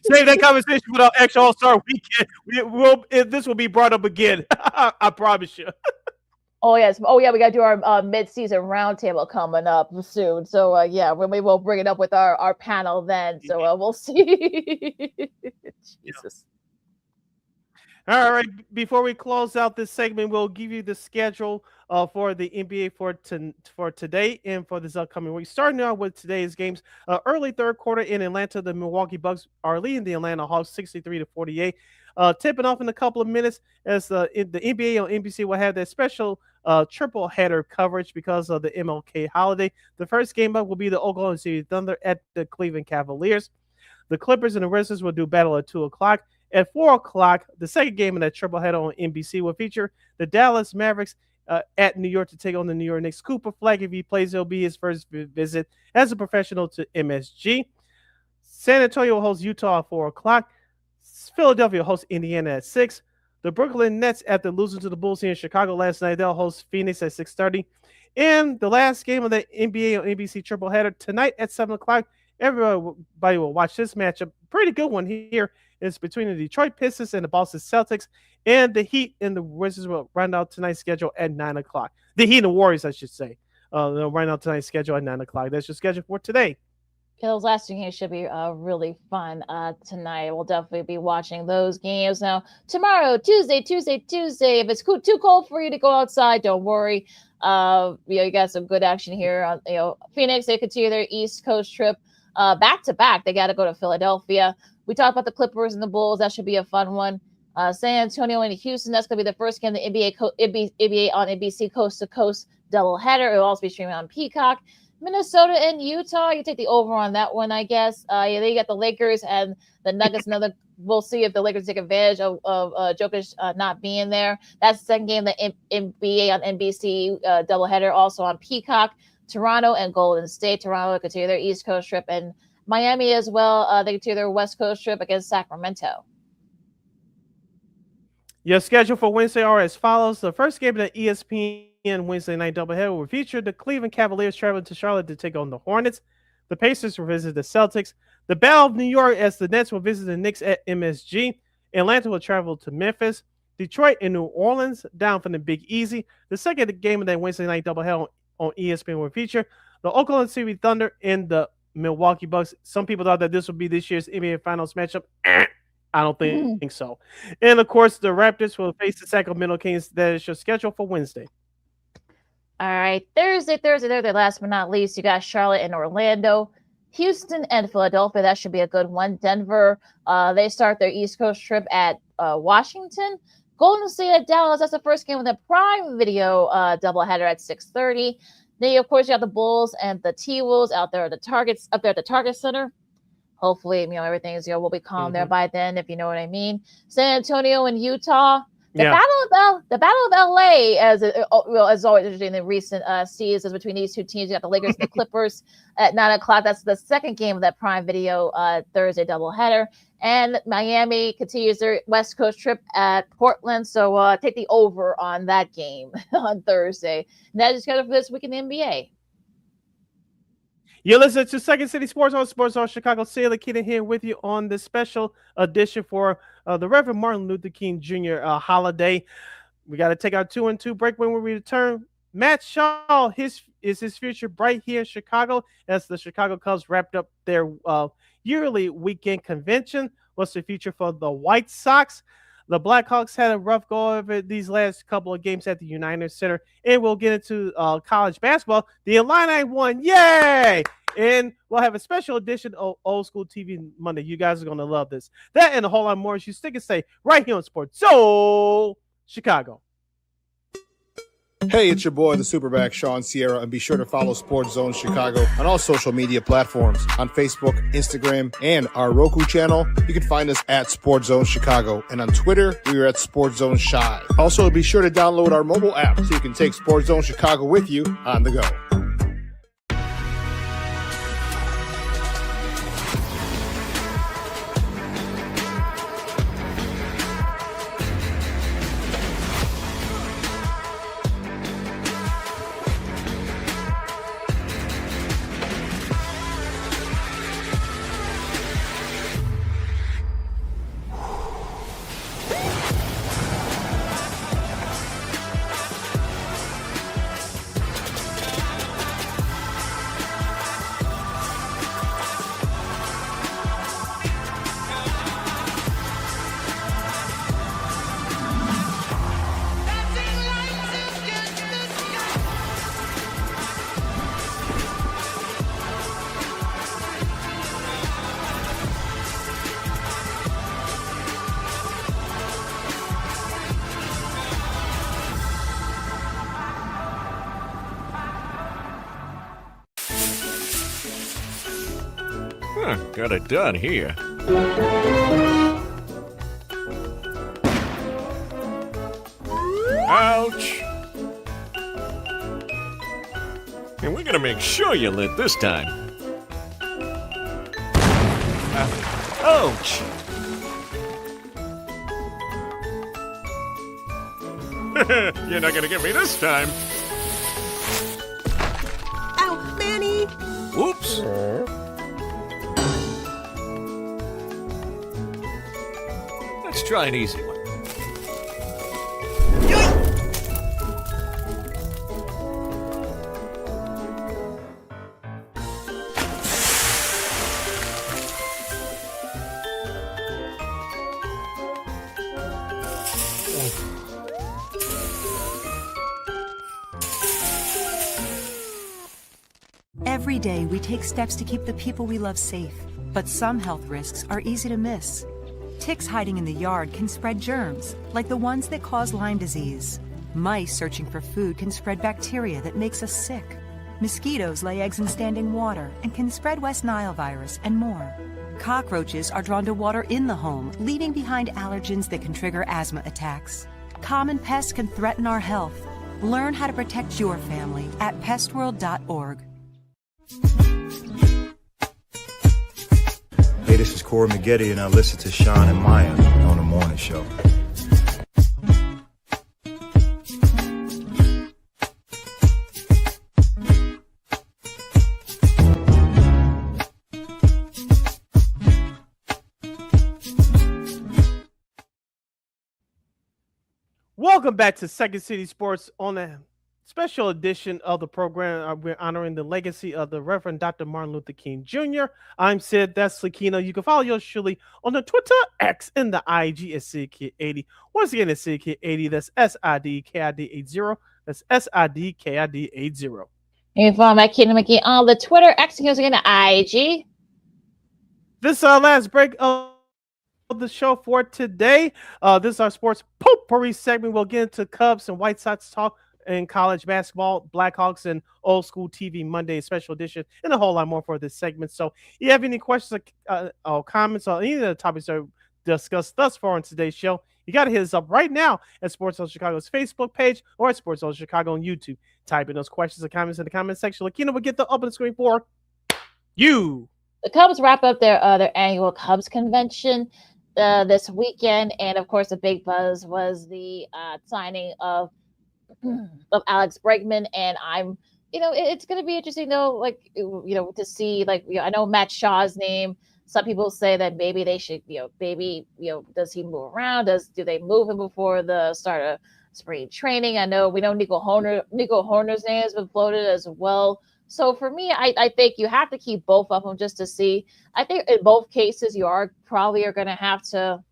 Save that conversation for the extra All-Star weekend. This will be brought up again. I promise you. Oh yes. Oh yeah, we got to do our mid-season roundtable coming up soon. So yeah, we will bring it up with our panel then. So we'll see. Jesus. All right. Before we close out this segment, we'll give you the schedule for the NBA for today and for this upcoming week. Starting out with today's games, early third quarter in Atlanta, the Milwaukee Bucks are leading the Atlanta Hawks 63-48. Tipping off in a couple of minutes as the NBA on NBC will have their special triple header coverage because of the MLK holiday. The first game up will be the Oklahoma City Thunder at the Cleveland Cavaliers. The Clippers and the Wizards will do battle at 2 o'clock. At 4 o'clock, the second game in that triple header on NBC will feature the Dallas Mavericks at New York to take on the New York Knicks. Cooper Flag, if he plays, it'll be his first visit as a professional to MSG. San Antonio will host Utah at 4 o'clock. Philadelphia hosts Indiana at 6. The Brooklyn Nets, after losing to the Bulls here in Chicago last night, they'll host Phoenix at 6:30. And the last game of the NBA on NBC triple header tonight at 7 o'clock. Everybody will watch this matchup. Pretty good one here. It's between the Detroit Pistons and the Boston Celtics, and the Heat and the Wizards will round out tonight's schedule at 9 o'clock. The Heat and the Warriors, I should say. They'll round out tonight's schedule at 9 o'clock. That's your schedule for today. those last two games should be really fun tonight. We'll definitely be watching those games. Now, tomorrow, Tuesday. If it's too cold for you to go outside, don't worry. You got some good action here. Phoenix, they continue their East Coast trip back to back. They got to go to Philadelphia. We talked about the Clippers and the Bulls. That should be a fun one. San Antonio and Houston. That's going to be the first game of the NBA on NBC Coast to Coast doubleheader. It will also be streaming on Peacock. Minnesota and Utah, you take the over on that one, I guess. They got the Lakers and the Nuggets. We'll see if the Lakers take advantage of Jokic not being there. That's the second game, the NBA on NBC doubleheader, also on Peacock. Toronto and Golden State. Toronto continue their East Coast trip, and Miami as well. They continue their West Coast trip against Sacramento. Your schedule for Wednesday are as follows. The first game of the ESPN Wednesday night doubleheader will feature the Cleveland Cavaliers traveling to Charlotte to take on the Hornets. The Pacers will visit the Celtics. The Battle of New York as the Nets will visit the Knicks at MSG. Atlanta will travel to Memphis. Detroit and New Orleans down from the Big Easy. The second game of that Wednesday night doubleheader on ESPN will feature the Oklahoma City Thunder and the Milwaukee Bucks. Some people thought that this would be this year's NBA Finals matchup. I don't think so. And, of course, the Raptors will face the Sacramento Kings. That is your schedule for Wednesday. All right, Thursday, last but not least, you got Charlotte and Orlando, Houston and Philadelphia. That should be a good one. Denver, they start their East Coast trip at Washington. Golden State at Dallas. That's the first game with a Prime Video doubleheader at 6:30. Then, of course, you have the Bulls and the T-Wolves up there at the Target Center. Hopefully, everything is will be calm there by then, if you know what I mean. San Antonio and Utah. The Battle of LA, as always interesting in the recent seasons between these two teams. You got the Lakers and the Clippers at 9:00. That's the second game of that Prime Video Thursday doubleheader. And Miami continues their West Coast trip at Portland. So take the over on that game on Thursday. And that is scheduled for this week in the NBA. You're listening to Second City Sports on Chicago. LaKeena here with you on this special edition for the Reverend Martin Luther King Jr. Holiday. We got to take our 2-2 break. When we return, Matt Shaw, his future bright here in Chicago as the Chicago Cubs wrapped up their yearly weekend convention. What's the future for the White Sox? The Blackhawks had a rough go of it these last couple of games at the United Center. And we'll get into college basketball. The Illini won. Yay! And we'll have a special edition of Old School TV Monday. You guys are going to love this. That and a whole lot more as you stick and stay right here on Sports Zone Chicago. Hey, it's your boy, the Superback, Sean Sierra, and be sure to follow Sports Zone Chicago on all social media platforms on Facebook, Instagram, and our Roku channel. You can find us at Sports Zone Chicago, and on Twitter, we are at Sports Zone Shy. Also, be sure to download our mobile app so you can take Sports Zone Chicago with you on the go. Got it done here. Ouch! And we're gonna make sure you lit this time. Ouch! You're not gonna get me this time. Ow, Manny! Whoops! Let's try an easy one. Every day, we take steps to keep the people we love safe, but some health risks are easy to miss. Ticks hiding in the yard can spread germs, like the ones that cause Lyme disease. Mice searching for food can spread bacteria that makes us sick. Mosquitoes lay eggs in standing water and can spread West Nile virus and more. Cockroaches are drawn to water in the home, leaving behind allergens that can trigger asthma attacks. Common pests can threaten our health. Learn how to protect your family at pestworld.org. Hey, this is Corey McGee, and I listen to Sean and Maya on the morning show. Welcome back to Second City Sports on a special edition of the program. We're honoring the legacy of the Reverend Dr. Martin Luther King Jr. I'm Sid, that's LaKeena. You can follow yours truly on the Twitter, X, and the IG at SidKid80. Once again, it's SidKid80. That's SIDKID80. That's SIDKID80. You can follow my Kid McGee on the Twitter, X, and again the IG. This last break of the show for today. This is our sports potpourri segment. We'll get into Cubs and White Sox talk in college basketball, Blackhawks, and old school TV Monday special edition, and a whole lot more for this segment. So, if you have any questions or comments on any of the topics that we discussed thus far on today's show, you got to hit us up right now at Sports Zone Chicago's Facebook page or at Sports Zone Chicago on YouTube. Type in those questions and comments in the comment section. LaKeena will get the open screen for you. The Cubs wrap up their annual Cubs convention this weekend, and of course the big buzz was the signing of Alex Bregman. And I'm it's going to be interesting though, to see, I know Matt Shaw's name. Some people say that maybe they should does he move around, do they move him before the start of spring training? I know we know Nico Horner's name has been floated as well. So for me, I think you have to keep both of them just to see. I think in both cases, you are going to have to,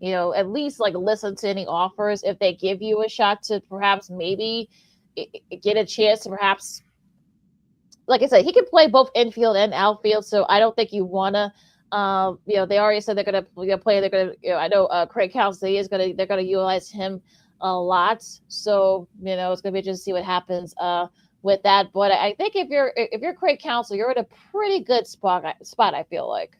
at least listen to any offers if they give you a shot to perhaps maybe get a chance to perhaps, like I said, he can play both infield and outfield. So I don't think you want to, they already said they're going to play. They're going to, I know Craig Counsey they're going to utilize him a lot. So, it's going to be interesting to see what happens with that. But I think if you're Craig Counsell, you're in a pretty good spot, I feel like.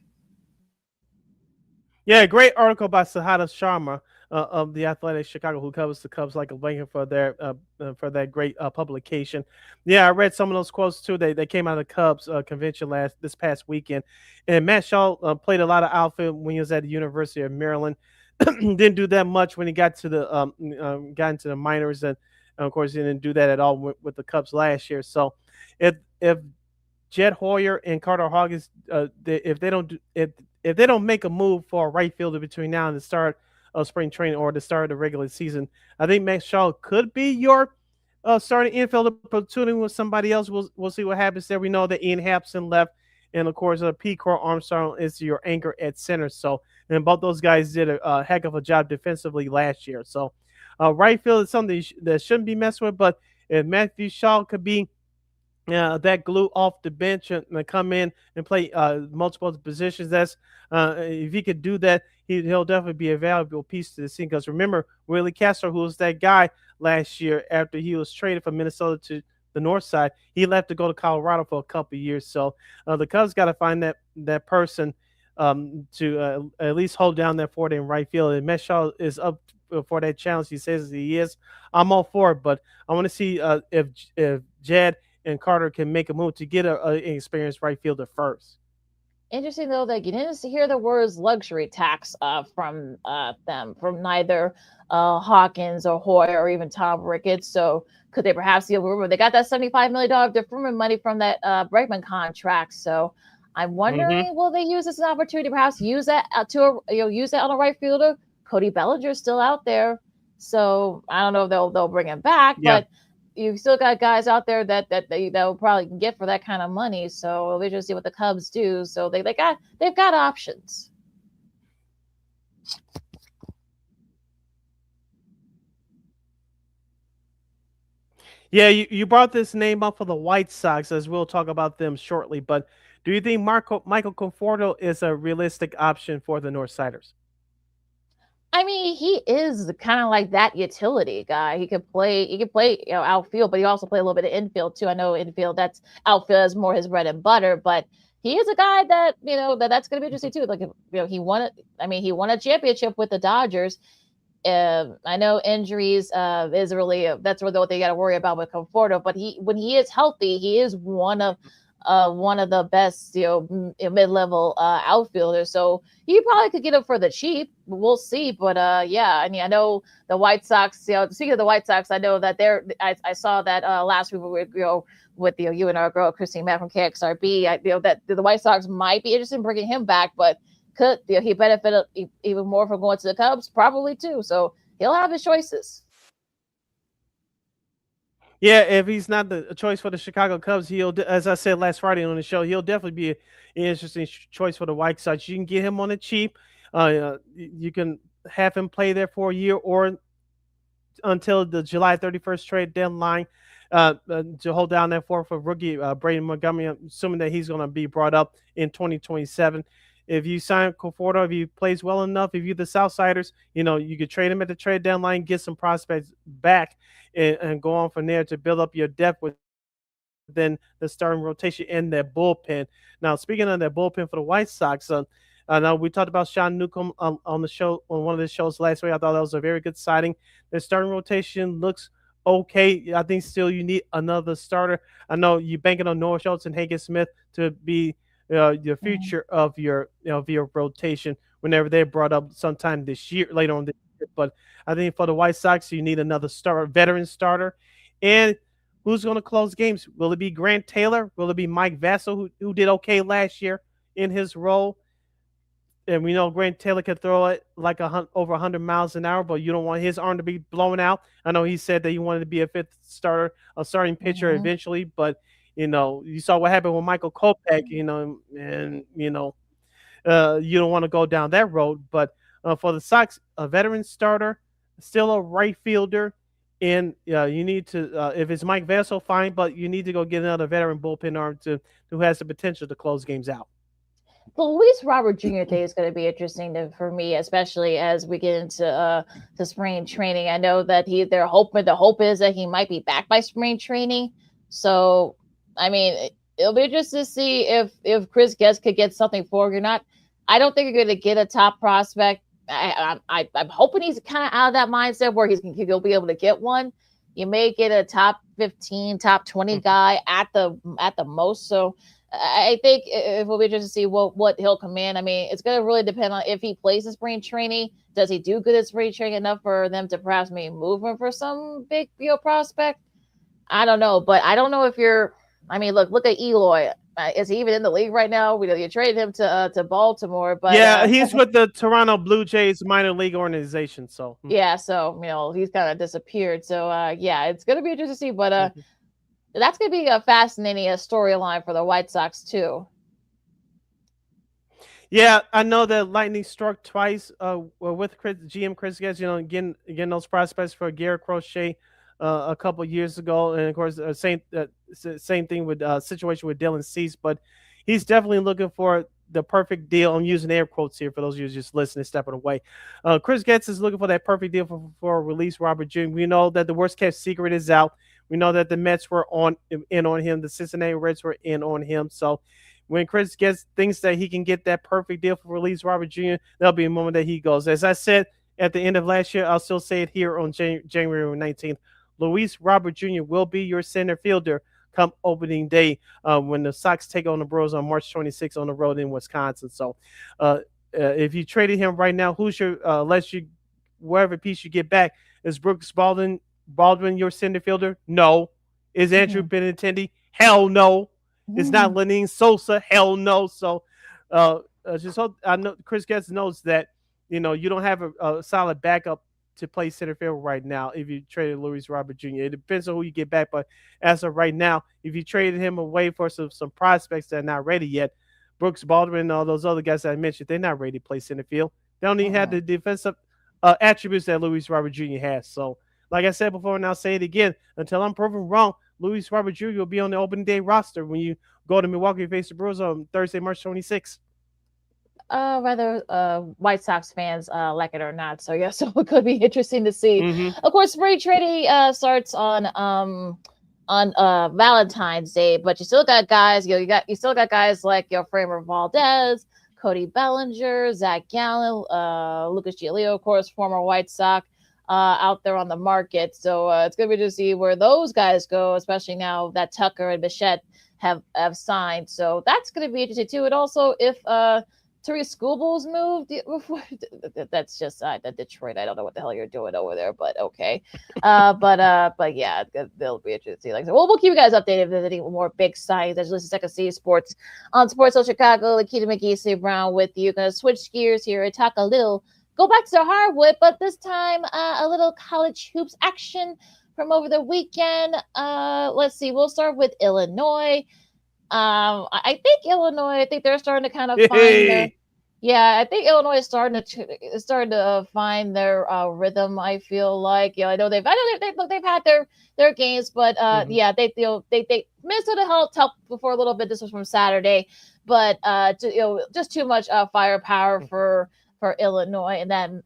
Yeah, great article by Sahada Sharma of the Athletic Chicago, who covers the Cubs like a blanket for that great publication. Yeah, I read some of those quotes too. They came out of the Cubs convention this past weekend, and Matt Shaw played a lot of outfield when he was at the University of Maryland. Didn't do that much when he got to the got into the minors, and of course, he didn't do that at all with the Cubs last year. So, if Jed Hoyer and Carter Hawkins, if they don't make a move for a right fielder between now and the start of spring training or the start of the regular season, I think Max Shaw could be your starting infielder, platooning with somebody else. We'll see what happens there. We know that Ian Hampson left, and of course, P. Crow Armstrong is your anchor at center. So, and both those guys did a heck of a job defensively last year. So. Right field is something that shouldn't be messed with, but if Matthew Shaw could be that glue off the bench and come in and play multiple positions, that's if he could do that, he'll definitely be a valuable piece to the team. Because remember, Willie Castro, who was that guy last year after he was traded from Minnesota to the north side, he left to go to Colorado for a couple of years. So the Cubs got to find that person to at least hold down that fort in right field. And Matt Shaw is up for that challenge. He says he is. I'm all for it, but I want to see if Jed and Carter can make a move to get an experienced right fielder first. Interesting though that you didn't hear the words luxury tax from them, from neither Hawkins or Hoyer or even Tom Ricketts. So could they perhaps remember they got that $75 million deferment money from that Bregman contract? So I'm wondering, will they use this as an opportunity to perhaps use that use that on a right fielder? Cody Bellinger's still out there, so I don't know if they'll bring him back, but you've still got guys out there that will probably get for that kind of money. So we just see what the Cubs do. So they've got options. Yeah, you brought this name up for the White Sox, as we'll talk about them shortly. But do you think Michael Conforto is a realistic option for the Northsiders? I mean, he is kind of like that utility guy. He could play, outfield, but he also play a little bit of infield too. I know infield, that's outfield is more his bread and butter, but he is a guy that, that's going to be interesting too. Like, he won a championship with the Dodgers. I know injuries is really that's really what they got to worry about with Conforto, but when he is healthy, he is one of the best, mid-level outfielders. So he probably could get him for the cheap. We'll see. But yeah, I mean, I know the White Sox. Speaking of the White Sox, I know that I saw that last week with you and our girl Christine Matt from KXRB. That the White Sox might be interested in bringing him back, but could he benefit even more from going to the Cubs? Probably too. So he'll have his choices. Yeah, if he's not the choice for the Chicago Cubs, as I said last Friday on the show, he'll definitely be an interesting choice for the White Sox. You can get him on the cheap. You can have him play there for a year or until the July 31st trade deadline to hold down that for rookie Braden Montgomery, assuming that he's going to be brought up in 2027. If you sign Conforto, if he plays well enough, if you're the Southsiders, you could trade him at the trade deadline, get some prospects back, and go on from there to build up your depth within the starting rotation and their bullpen. Now, speaking of their bullpen for the White Sox, I know we talked about Sean Newcomb on the show, on one of the shows last week. I thought that was a very good signing. Their starting rotation looks okay. I think still you need another starter. I know you're banking on Noah Schultz and Hagen Smith to be the future of your rotation whenever they're brought up sometime this year, later on this year. But I think for the White Sox, you need another veteran starter. And who's going to close games? Will it be Grant Taylor? Will it be Mike Vassell, who did okay last year in his role? And we know Grant Taylor can throw it like over 100 miles an hour, but you don't want his arm to be blown out. I know he said that he wanted to be a starting pitcher eventually, but you saw what happened with Michael Kopech, and you don't want to go down that road. But for the Sox, a veteran starter, still a right fielder, and you need to, if it's Mike Vassell, fine, but you need to go get another veteran bullpen arm who has the potential to close games out. The Luis Robert Jr. thing is going to be interesting for me, especially as we get into the spring training. I know that the hope is that he might be back by spring training. So, I mean, it'll be interesting to see if Chris Getz could get something for you. I don't think you're going to get a top prospect. I'm hoping he's kind of out of that mindset where he'll be able to get one. You may get a top 15, top 20 guy at the most. So I think it will be interesting to see what he'll command. I mean, it's going to really depend on if he plays in spring training. Does he do good at spring training enough for them to perhaps maybe move him for some big prospect? I don't know, but I don't know if look at Eloy. Is he even in the league right now? We know you traded him to Baltimore, but yeah, he's with the Toronto Blue Jays minor league organization. So yeah, so he's kind of disappeared. So yeah, it's going to be interesting to see, but that's going to be a fascinating storyline for the White Sox too. Yeah, I know that Lightning struck twice with GM Chris Getz, getting those prospects for Garrett Crochet a couple years ago, and of course, same thing with situation with Dylan Cease, but he's definitely looking for the perfect deal. I'm using air quotes here for those of you just listening, stepping away. Chris Getz is looking for that perfect deal for release Robert Jr. We know that the worst kept secret is out. We know that the Mets were in on him. The Cincinnati Reds were in on him. So when Chris Getz thinks that he can get that perfect deal for release Robert Jr., there'll be a moment that he goes. As I said at the end of last year, I'll still say it here on January 19th. Luis Robert Jr. will be your center fielder come opening day when the Sox take on the Brewers on March 26th on the road in Wisconsin. So if you traded him right now, who's your wherever piece you get back? Is Brooks Baldwin your center fielder? No. Is Andrew Benintendi? Hell no. It's not Lenine Sosa? Hell no. So just hope I know Chris Getz knows that you don't have a solid backup to play center field right now if you traded Luis Robert Jr. It depends on who you get back, but as of right now, if you traded him away for some prospects that are not ready yet, Brooks Baldwin and all those other guys that I mentioned, they're not ready to play center field. They don't even have the defensive attributes that Luis Robert Jr. has. So like I said before, and I'll say it again, until I'm proven wrong, Luis Robert Jr. will be on the opening day roster when you go to Milwaukee and face the Brewers on Thursday, March 26th. Whether White Sox fans like it or not. So yeah, so it could be interesting to see. Mm-hmm. Of course, spring training starts on Valentine's Day, but you still got guys. You still got guys like Framer Valdez, Cody Bellinger, Zach Gallen, Lucas Giolito, of course, former White Sox, out there on the market. So it's gonna be to see where those guys go, especially now that Tucker and Bichette have signed. So that's gonna be interesting too. And also if Therese Schoolball's moved. That's just the Detroit. I don't know what the hell you're doing over there, but okay. But yeah, they'll be interesting. Like, so we'll keep you guys updated if there's any more big signs. As listen to Second City Sports on Sports Zone Chicago. LaKeena, McGee, Steve Brown with you. Gonna switch gears here and talk go back to the hardwood, but this time a little college hoops action from over the weekend. Let's see. We'll start with Illinois. I think Illinois. I think they're starting to kind of find their. Yeah, I think Illinois is starting to find their rhythm. I feel like I know they've had their games, but yeah, they Minnesota held tough before a little bit. This was from Saturday, but just too much firepower for Illinois and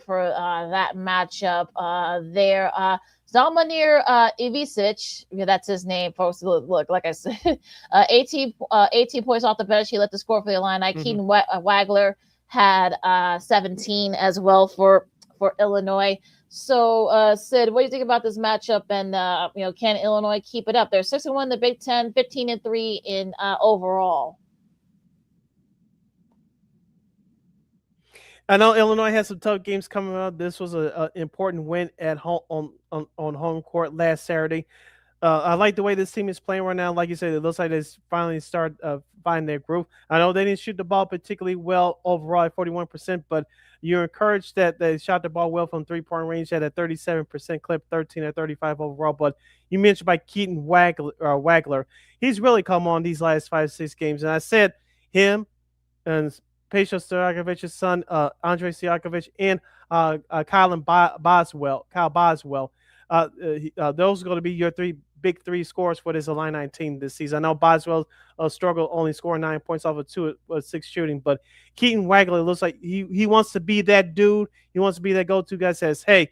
for that matchup there. Zalmanir Ivicic, that's his name, folks. Look, like I said, 18 points off the bench. He led the score for the Illini. Keaton Wagler had 17 as well for Illinois. So, Sid, what do you think about this matchup? And can Illinois keep it up? They're 6-1 in the Big Ten, 15-3 in overall. I know Illinois has some tough games coming up. This was an important win at home on home court last Saturday. I like the way this team is playing right now. Like you said, it looks like they finally start finding their groove. I know they didn't shoot the ball particularly well overall at 41%, but you're encouraged that they shot the ball well from three-point range at a 37% clip, 13 or 35 overall. But you mentioned by Keaton Wagler. He's really come on these last 5-6 games. And I said him and Pesha Stojakovic's son, Andrei Stojakovic, and Kyle Boswell. Those are going to be your big three scores for this Illini team this season. I know Boswell struggled only scoring 9 points off of 6 shooting, but Keaton Wagler looks like he wants to be that dude. He wants to be that go-to guy. Says, hey,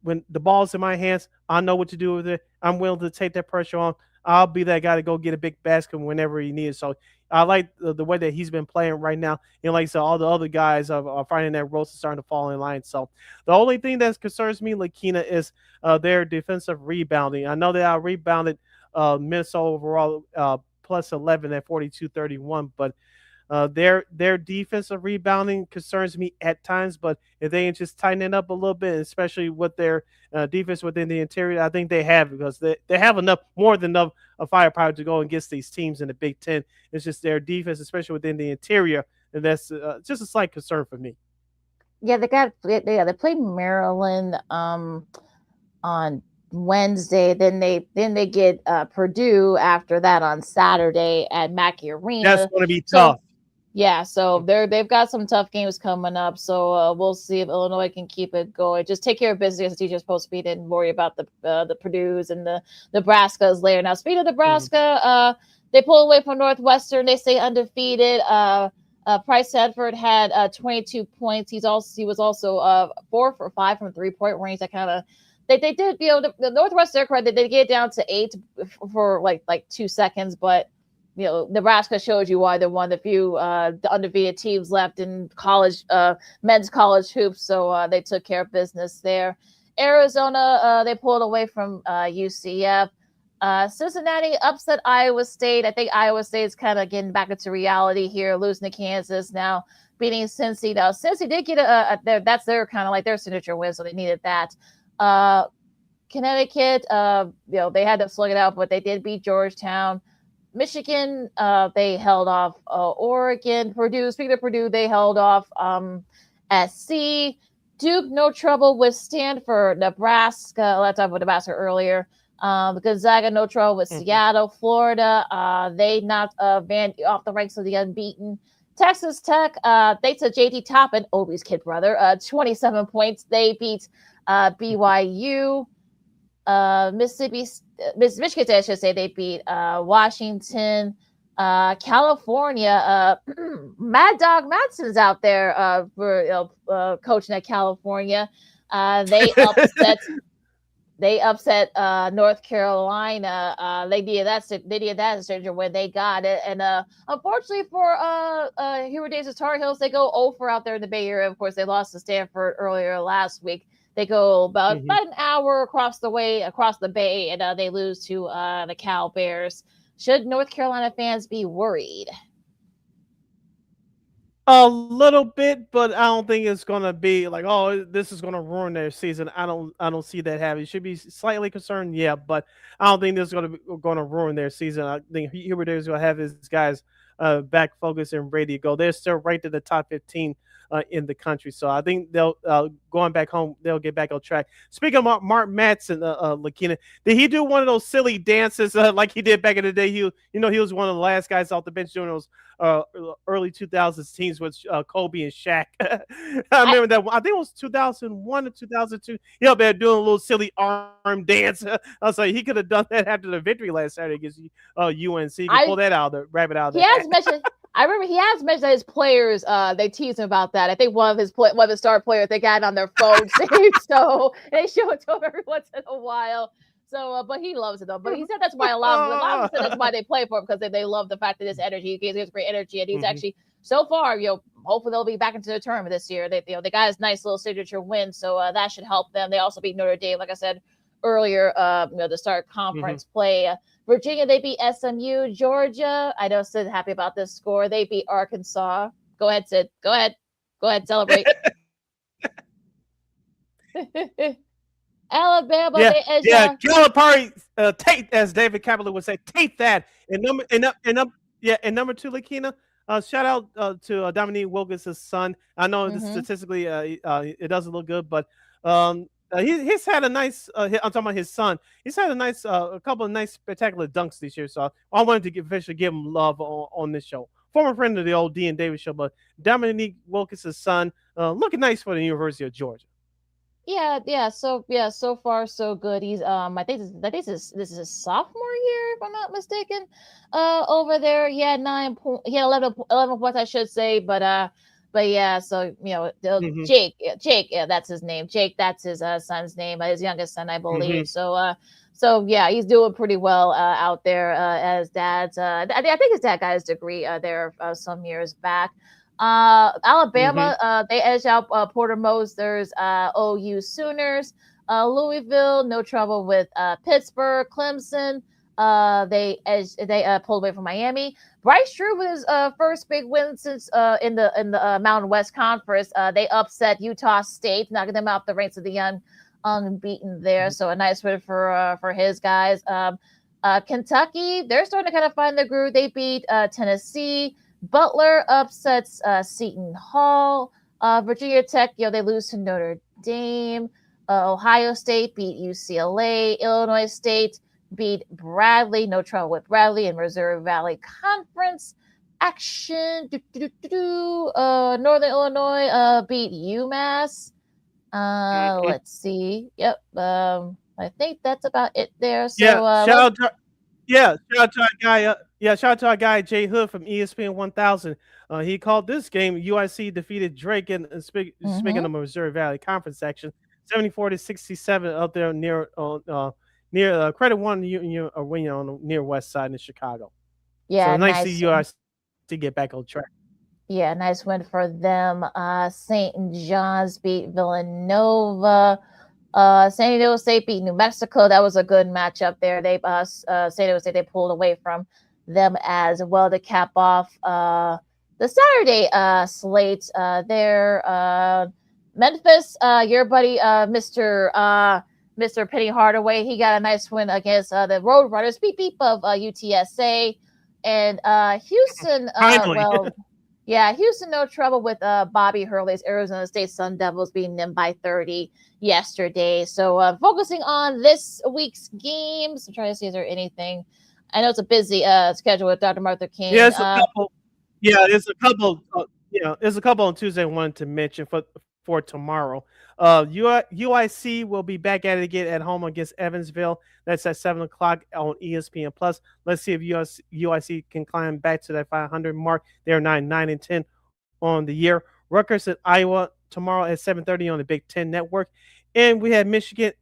when the ball's in my hands, I know what to do with it. I'm willing to take that pressure on. I'll be that guy to go get a big basket whenever he needs. So I like the way that he's been playing right now. And like I said, all the other guys are finding that roles starting to fall in line. So the only thing that concerns me, LaKeena, is their defensive rebounding. I know they out-rebounded Minnesota overall plus 11 at 42-31, but their defensive rebounding concerns me at times. But if they just tighten it up a little bit, especially with their defense within the interior, I think they have, because they have more than enough of firepower to go against these teams in the Big Ten. It's just their defense, especially within the interior, and that's just a slight concern for me. Yeah, they played Maryland on Wednesday. Then they get Purdue after that on Saturday at Mackey Arena. That's going to be tough. Yeah, so they've got some tough games coming up. So we'll see if Illinois can keep it going. Just take care of business as the teacher's supposed to be. Didn't worry about the Purdue's and the Nebraskas later. Now, speaking of Nebraska, they pull away from Northwestern. They stay undefeated. Price Sanford had 22 points. He was also 4 for 5 from 3-point range. That kind of they did, the Northwestern credit, they get down to 8 for like 2 seconds, but Nebraska shows you why they're one of the few undefeated teams left in college, men's college hoops. So they took care of business there. Arizona, they pulled away from UCF. Cincinnati upset Iowa State. I think Iowa State is kind of getting back into reality here, losing to Kansas, now beating Cincy. Now, Cincy did get that's their kind of like their signature win, so they needed that. Connecticut, they had to slug it out, but they did beat Georgetown. Michigan, they held off Oregon. Purdue, speaking of Purdue, they held off SC. Duke, no trouble with Stanford. Nebraska, let's talk about Nebraska earlier. Gonzaga, no trouble with Seattle. Florida, they knocked Vandy off the ranks of the unbeaten. Texas Tech, they took JT Toppin, Obi's kid brother, 27 points. They beat BYU, Michigan State, I should say, they beat Washington. California, Mad Dog Matson's out there for coaching at California. They upset North Carolina. They did that strategy where they got it, and unfortunately for Hero Days' Tar Heels, they go 0-for out there in the Bay Area. Of course, they lost to Stanford earlier last week. They go about an hour across the bay, and they lose to the Cal Bears. Should North Carolina fans be worried? A little bit, but I don't think it's gonna be like, oh, this is gonna ruin their season. I don't see that happening. Should be slightly concerned, yeah, but I don't think this is gonna ruin their season. I think Hubert is gonna have his guys back focused and ready to go. They're still right to the top 15 in the country, so I think they'll going back home. They'll get back on track. Speaking of Mark Madsen, LaKeena, did he do one of those silly dances like he did back in the day? He was one of the last guys off the bench doing those early 2000s teams with Kobe and Shaq. I remember that. I think it was 2001 or 2002. He up there doing a little silly arm dance. I was like, he could have done that after the victory last Saturday against UNC. He could pull that out, the rabbit out. He has mentioned. I remember he has mentioned that his players, they tease him about that. I think one of his star players, they got it on their phone saved, so they show it to him every once in a while. So, but he loves it though. But he said that's why a lot of them said that's why they play for him, because they love the fact that his energy, he gives great energy, and he's actually so far, hopefully they'll be back into the tournament this year. They got his nice little signature win, so that should help them. They also beat Notre Dame, like I said earlier, to start conference play. Virginia, they beat SMU. Georgia, I know Sid's happy about this score. They beat Arkansas. Go ahead, Sid. Go ahead, celebrate. Alabama, Calipari, tape, as David Kaplan would say, tape that. And number two, LaKeena, shout out to Dominique Wilkins' son. I know statistically it doesn't look good, but he's had a nice. I'm talking about his son. He's had a couple of nice, spectacular dunks this year. So I wanted to officially give him love on this show. Former friend of the old D and David show, but Dominique Wilkins' son, looking nice for the University of Georgia. Yeah. So far so good. He's I think this is his sophomore year, if I'm not mistaken. Over there, he had 11 points, I should say, but yeah. So Jake, that's his name. Jake, that's his son's name, his youngest son, I believe. So yeah, he's doing pretty well out there as dad's. I think his dad got his degree there some years back. Alabama, they edged out Porter Moser's OU Sooners. Louisville, no trouble with Pittsburgh. Clemson, they pulled away from Miami. Bryce Drew with his first big win since in the Mountain West Conference. They upset Utah State, knocking them out the ranks of the unbeaten there. So a nice win for his guys. Kentucky, they're starting to kind of find the groove. They beat Tennessee. Butler upsets Seton Hall. Virginia Tech, they lose to Notre Dame. Ohio State beat UCLA. Illinois State beat Bradley. No trouble with Bradley in Missouri Valley Conference action. Northern Illinois beat UMass. Let's see. Yep. I think that's about it there. So shout out to our guy Jay Hood from ESPN 1000. He called this game UIC defeated Drake in speaking of Missouri Valley Conference action, 74-67 up there near Credit One Union Arena on the near west side in Chicago. Yeah, so nice to see UIC to get back on track. Yeah, nice win for them. St. John's beat Villanova. San Diego State beat New Mexico. That was a good matchup there. They San Diego State, they pulled away from them as well to cap off the Saturday slate there. Memphis, your buddy Mr. Penny Hardaway, he got a nice win against the Roadrunners, beep of UTSA. And Houston, Houston, no trouble with Bobby Hurley's Arizona State Sun Devils beating them by 30 yesterday. So focusing on this week's games, I'm trying to see, is there anything? I know it's a busy schedule with Dr. Martha King. Yeah, there's a couple on Tuesday I wanted to mention. For for tomorrow. UIC will be back at it again at home against Evansville. That's at 7 o'clock on ESPN Plus. Let's see if UIC can climb back to that 500 mark. They're 9-10 on the year. Rutgers at Iowa tomorrow at 7:30 on the Big Ten Network. And we have Michigan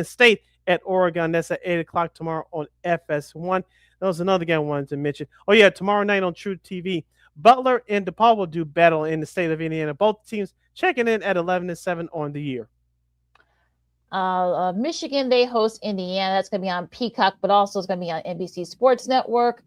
State at Oregon. That's at 8 o'clock tomorrow on FS1. That was another game I wanted to mention. Oh, yeah, tomorrow night on True TV, Butler and DePaul will do battle in the state of Indiana. Both teams checking in at 11-7 on the year. Michigan, they host Indiana. That's going to be on Peacock, but also it's going to be on NBC Sports Network.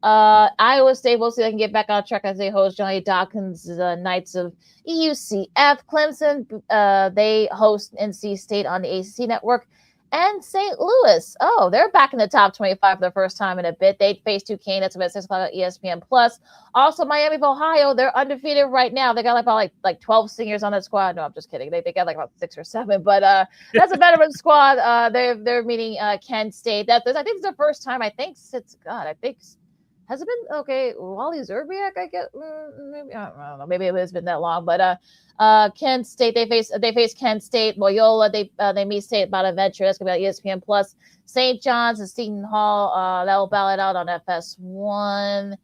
Iowa State, we'll see if they can get back on track as they host Johnny Dawkins' Knights of EUCF. Clemson, they host NC State on the ACC Network. And St. Louis, they're back in the top 25 for the first time in a bit. They face Duquesne. That's about 6 o'clock on ESPN Plus. Also, Miami of Ohio, they're undefeated right now. They got like 12 seniors on that squad. No, I'm just kidding. They got like about 6 or 7, but that's a veteran squad. They're meeting Kent State. I think it's the first time. Has it been okay? Wally Zerbiak, I guess. Maybe I don't know. Maybe it's been that long, but Kent State, they face Kent State. Loyola, they meet State Bonaventure. That's gonna be on ESPN Plus. St. John's and Seton Hall, that'll ballot out on FS1.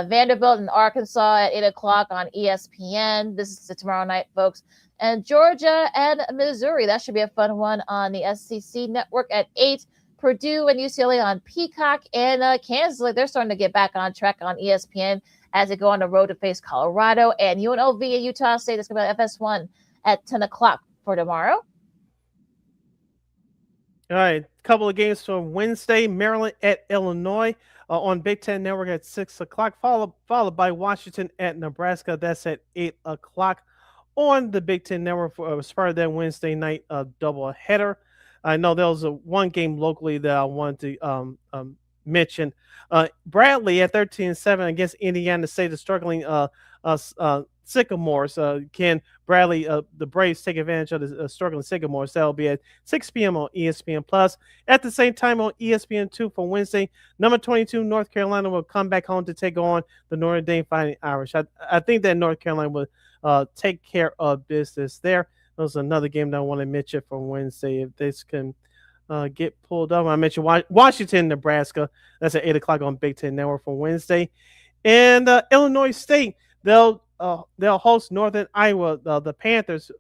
Vanderbilt and Arkansas at 8 o'clock on ESPN. This is tomorrow night, folks. And Georgia and Missouri, that should be a fun one on the SEC Network at 8. Purdue and UCLA on Peacock, and Kansas, they're starting to get back on track on ESPN as they go on the road to face Colorado, and UNLV and Utah State. That's going to be on FS1 at 10 o'clock for tomorrow. All right, a couple of games for Wednesday. Maryland at Illinois on Big Ten Network at 6 o'clock, followed by Washington at Nebraska. That's at 8 o'clock on the Big Ten Network as part of that Wednesday night doubleheader. I know there was one game locally that I wanted to mention. Bradley at 13-7 against Indiana State, the struggling Sycamores. Can Bradley, the Braves, take advantage of the struggling Sycamores? That'll be at 6 p.m. on ESPN Plus. At the same time on ESPN2 for Wednesday, number 22 North Carolina will come back home to take on the Notre Dame Fighting Irish. I think that North Carolina will take care of business there. That was another game that I want to mention for Wednesday. If this can get pulled up, I mentioned Washington, Nebraska. That's at 8 o'clock on Big Ten Network for Wednesday. And Illinois State, they'll host Northern Iowa. The Panthers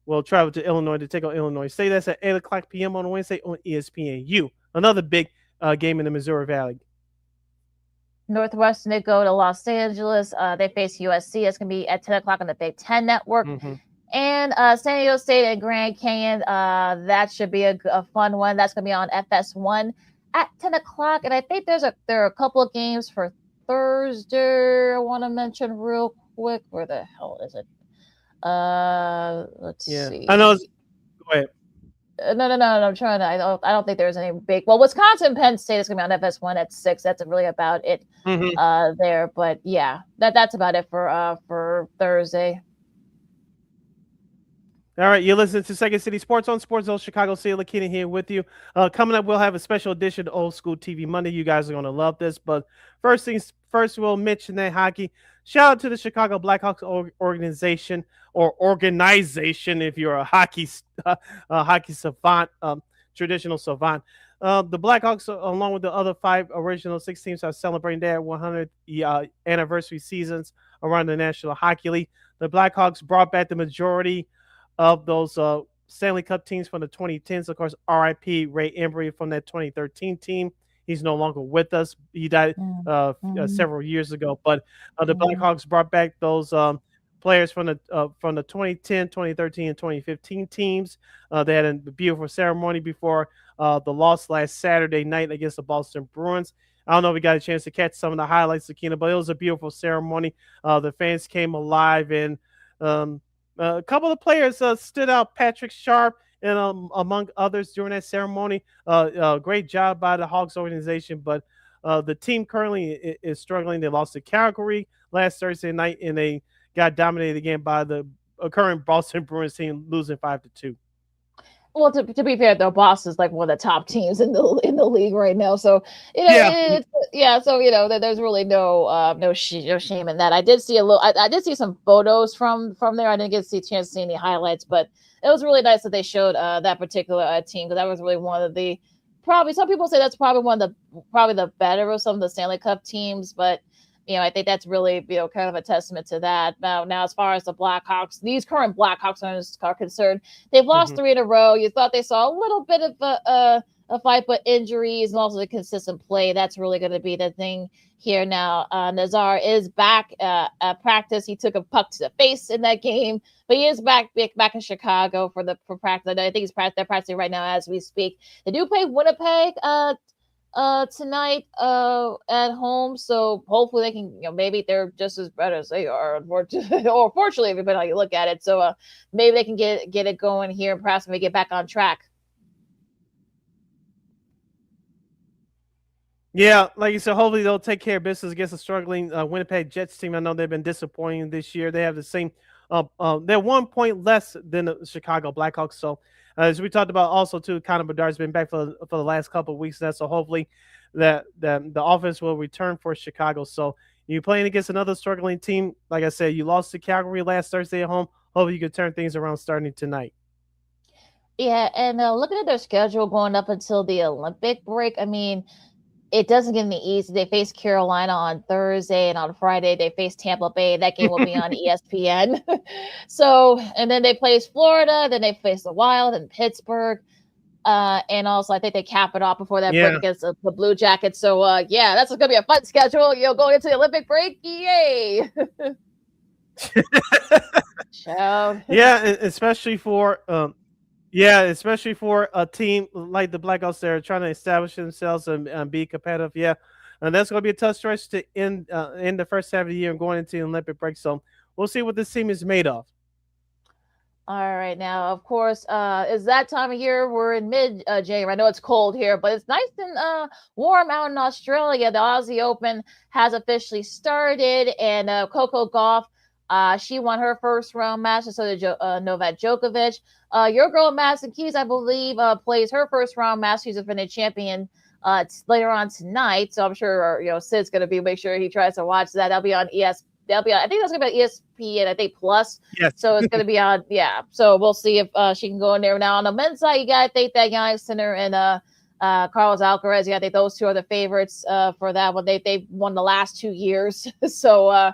will travel to Illinois to take on Illinois State. That's at 8 o'clock p.m. on Wednesday on ESPNU. Another big game in the Missouri Valley. Northwestern, they go to Los Angeles. They face USC. It's going to be at 10 o'clock on the Big Ten Network. Mm-hmm. And San Diego State and Grand Canyon, that should be a fun one. That's going to be on FS1 at 10 o'clock. And I think there are a couple of games for Thursday I want to mention real quick. Where the hell is it? Let's see. I know. Go ahead. No. I'm trying to. I don't think there's any big. Well, Wisconsin, Penn State is going to be on FS1 at 6. That's really about it there. But yeah, that's about it for Thursday. All right, you're listening to Second City Sports on Sports Zone Chicago City. LaKeena here with you. Coming up, we'll have a special edition of Old School TV Monday. You guys are going to love this. But first things first, we'll mention that hockey. Shout out to the Chicago Blackhawks organization if you're a hockey savant, traditional savant. The Blackhawks, along with the other 5 original 6 teams, are celebrating their 100th anniversary seasons around the National Hockey League. The Blackhawks brought back the majority of those Stanley Cup teams from the 2010s. Of course, RIP Ray Embry from that 2013 team. He's no longer with us. He died several years ago. But the Blackhawks brought back those players from the 2010, 2013, and 2015 teams. They had a beautiful ceremony before the loss last Saturday night against the Boston Bruins. I don't know if we got a chance to catch some of the highlights, LaKeena, but it was a beautiful ceremony. The fans came alive, and a couple of players stood out. Patrick Sharp and among others during that ceremony. Great job by the Hawks organization, but the team currently is struggling. They lost to Calgary last Thursday night, and they got dominated again by the current Boston Bruins team, losing 5-2. Well, to be fair, though, Boston is like one of the top teams in the league right now. So Yeah. it's yeah. So there's really no shame in that. I did see I did see some photos from there. I didn't get to see a chance to see any highlights, but it was really nice that they showed that particular team, because that was really one of the, probably some people say that's probably one of the better of some of the Stanley Cup teams, but I think that's really, kind of a testament to that. Now, as far as the Blackhawks, these current Blackhawks are concerned, they've lost 3 in a row. You thought they saw a little bit of a fight, but injuries and also the consistent play, that's really going to be the thing here now. Nazar is back at practice. He took a puck to the face in that game, but he is back in Chicago for practice. I think they're practicing right now as we speak. They do play Winnipeg tonight at home, so hopefully they can, maybe they're just as bad as they are, unfortunately, or fortunately, depending how you look at it. So maybe they can get it going here, and perhaps maybe get back on track. Yeah, like you said, hopefully they'll take care of business against a struggling Winnipeg Jets team. I know they've been disappointing this year. They have the same, they're 1 point less than the Chicago Blackhawks. So as we talked about also too, Connor Bedard's been back for the last couple of weeks now. So hopefully that the offense will return for Chicago. So you're playing against another struggling team. Like I said, you lost to Calgary last Thursday at home. Hopefully you can turn things around starting tonight. Yeah, and looking at their schedule going up until the Olympic break, I mean, it doesn't get any easy. They face Carolina on Thursday, and on Friday they face Tampa Bay. That game will be on ESPN. So, and then they face Florida, then they face the Wild and Pittsburgh. And also I think they cap it off before that break against the Blue Jackets. So that's going to be a fun schedule. Going into the Olympic break. Yay. Yeah, especially for especially for a team like the Blackhawks, they're trying to establish themselves and be competitive. Yeah, and that's going to be a tough stretch to end the first half of the year and going into the Olympic break. So we'll see what this team is made of. All right, now of course, is that time of year. We're in mid-January. I know it's cold here, but it's nice and warm out in Australia. The Aussie Open has officially started, and Coco Gauff, she won her first round match, and so did Novak Djokovic. Your girl Madison Keys, I believe, plays her first round match. She's a defending champion later on tonight, so I'm sure Sid's going to make sure he tries to watch that. That'll be on I think that's going to be on ESPN, I think Plus. Yes. So it's going to be on. Yeah. So we'll see if she can go in there. Now on the men's side, you got to think that Yannick Sinner and Carlos Alcaraz. Yeah, I think those two are the favorites for that one. They've won the last 2 years, so.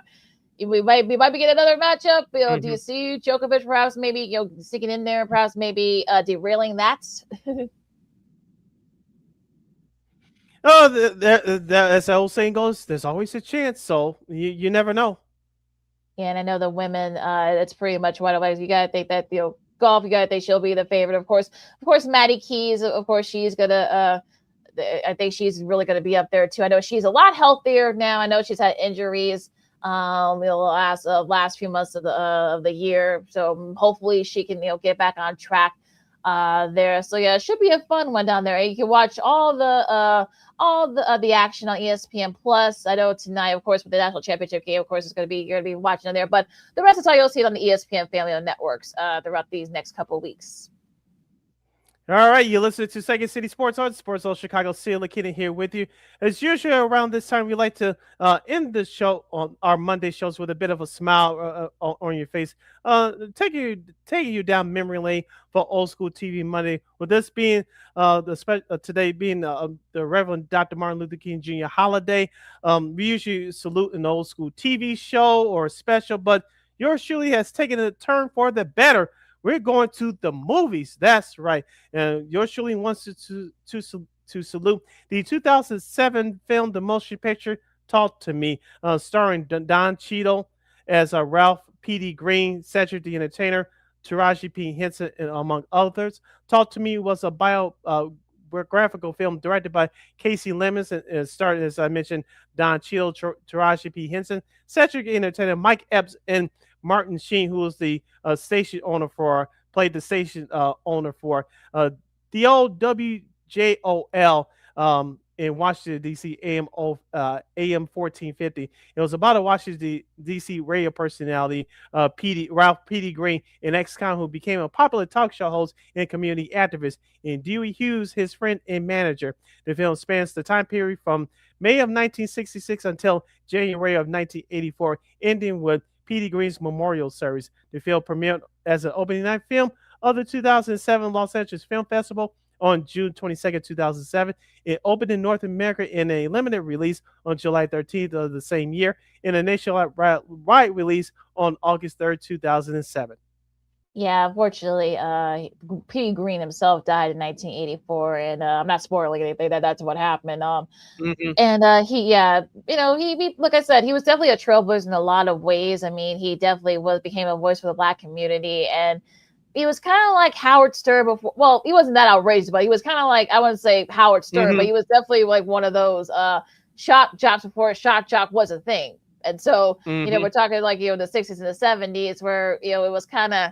We might be getting another matchup. Do you see Djokovic perhaps maybe sticking in there, perhaps maybe derailing that? As the old saying goes, there's always a chance. So you never know. Yeah, and I know the women. It's pretty much what it was. You got to think that Golf. You got to think she'll be the favorite. Of course, Maddie Keys. Of course, she's gonna. I think she's really gonna be up there too. I know she's a lot healthier now. I know she's had injuries. The last few months of the year, so hopefully she can get back on track there. So yeah, it should be a fun one down there. You can watch all the action on ESPN Plus. I know tonight, of course, with the national championship game, of course, you're gonna be watching on there. But the rest of the time, you'll see it on the ESPN family of networks throughout these next couple of weeks. All right, you listen to Second City Sports on Sports Zone Chicago. LaKeena here with you. As usual, around this time, we like to end the show on our Monday shows with a bit of a smile on your face, taking you down memory lane for old school TV Monday. With this being today being the Reverend Dr. Martin Luther King Jr. holiday, we usually salute an old school TV show or special, but yours truly has taken a turn for the better. We're going to the movies. That's right. And yours truly wants to salute the 2007 film, The Motion Picture, Talk to Me, starring Don Cheadle as Ralph P.D. Green, Cedric the Entertainer, Taraji P. Henson, and among others. Talk to Me was a biographical film directed by Casey Lemons and starred, as I mentioned, Don Cheadle, Taraji P. Henson, Cedric the Entertainer, Mike Epps, and Martin Sheen, who was the station owner played the station owner for the old WJOL in Washington, D.C., AM 1450. It was about a Washington, D.C. radio personality, Ralph P.D. Green, an ex-con who became a popular talk show host and community activist, and Dewey Hughes, his friend and manager. The film spans the time period from May of 1966 until January of 1984, ending with P.D. Green's memorial service. The film premiered as an opening night film of the 2007 Los Angeles Film Festival on June 22nd, 2007. It opened in North America in a limited release on July 13th of the same year, and a nationwide release on August 3rd, 2007. Yeah, unfortunately, P. Green himself died in 1984, and I'm not spoiling anything. That's what happened. And he, like I said, he was definitely a trailblazer in a lot of ways. I mean, he definitely became a voice for the Black community, and he was kind of like Howard Stern before. Well, he wasn't that outrageous, but he was kind of like, I wouldn't say Howard Stern, but he was definitely like one of those shock jocks before shock jock was a thing. And so, we're talking like, the 60s and the 70s where, it was kind of,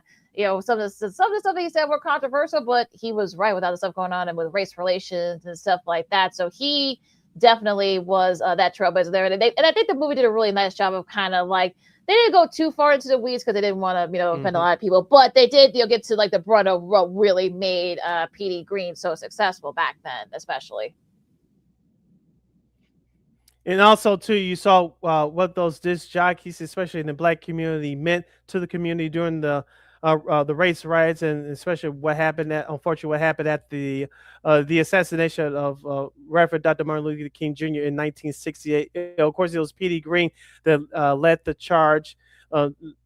some of the stuff that he said were controversial, but he was right with all the stuff going on and with race relations and stuff like that. So he definitely was that trailblazer there. And I think the movie did a really nice job of kind of like, they didn't go too far into the weeds because they didn't want to, offend a lot of people, but they did, get to like the brunt of what really made P.D. Green so successful back then, especially. And also, too, you saw what those disc jockeys, especially in the Black community, meant to the community during the race riots, and especially what happened at the assassination of Reverend Dr. Martin Luther King Jr. in 1968. Of course, it was P.D. Green that led the charge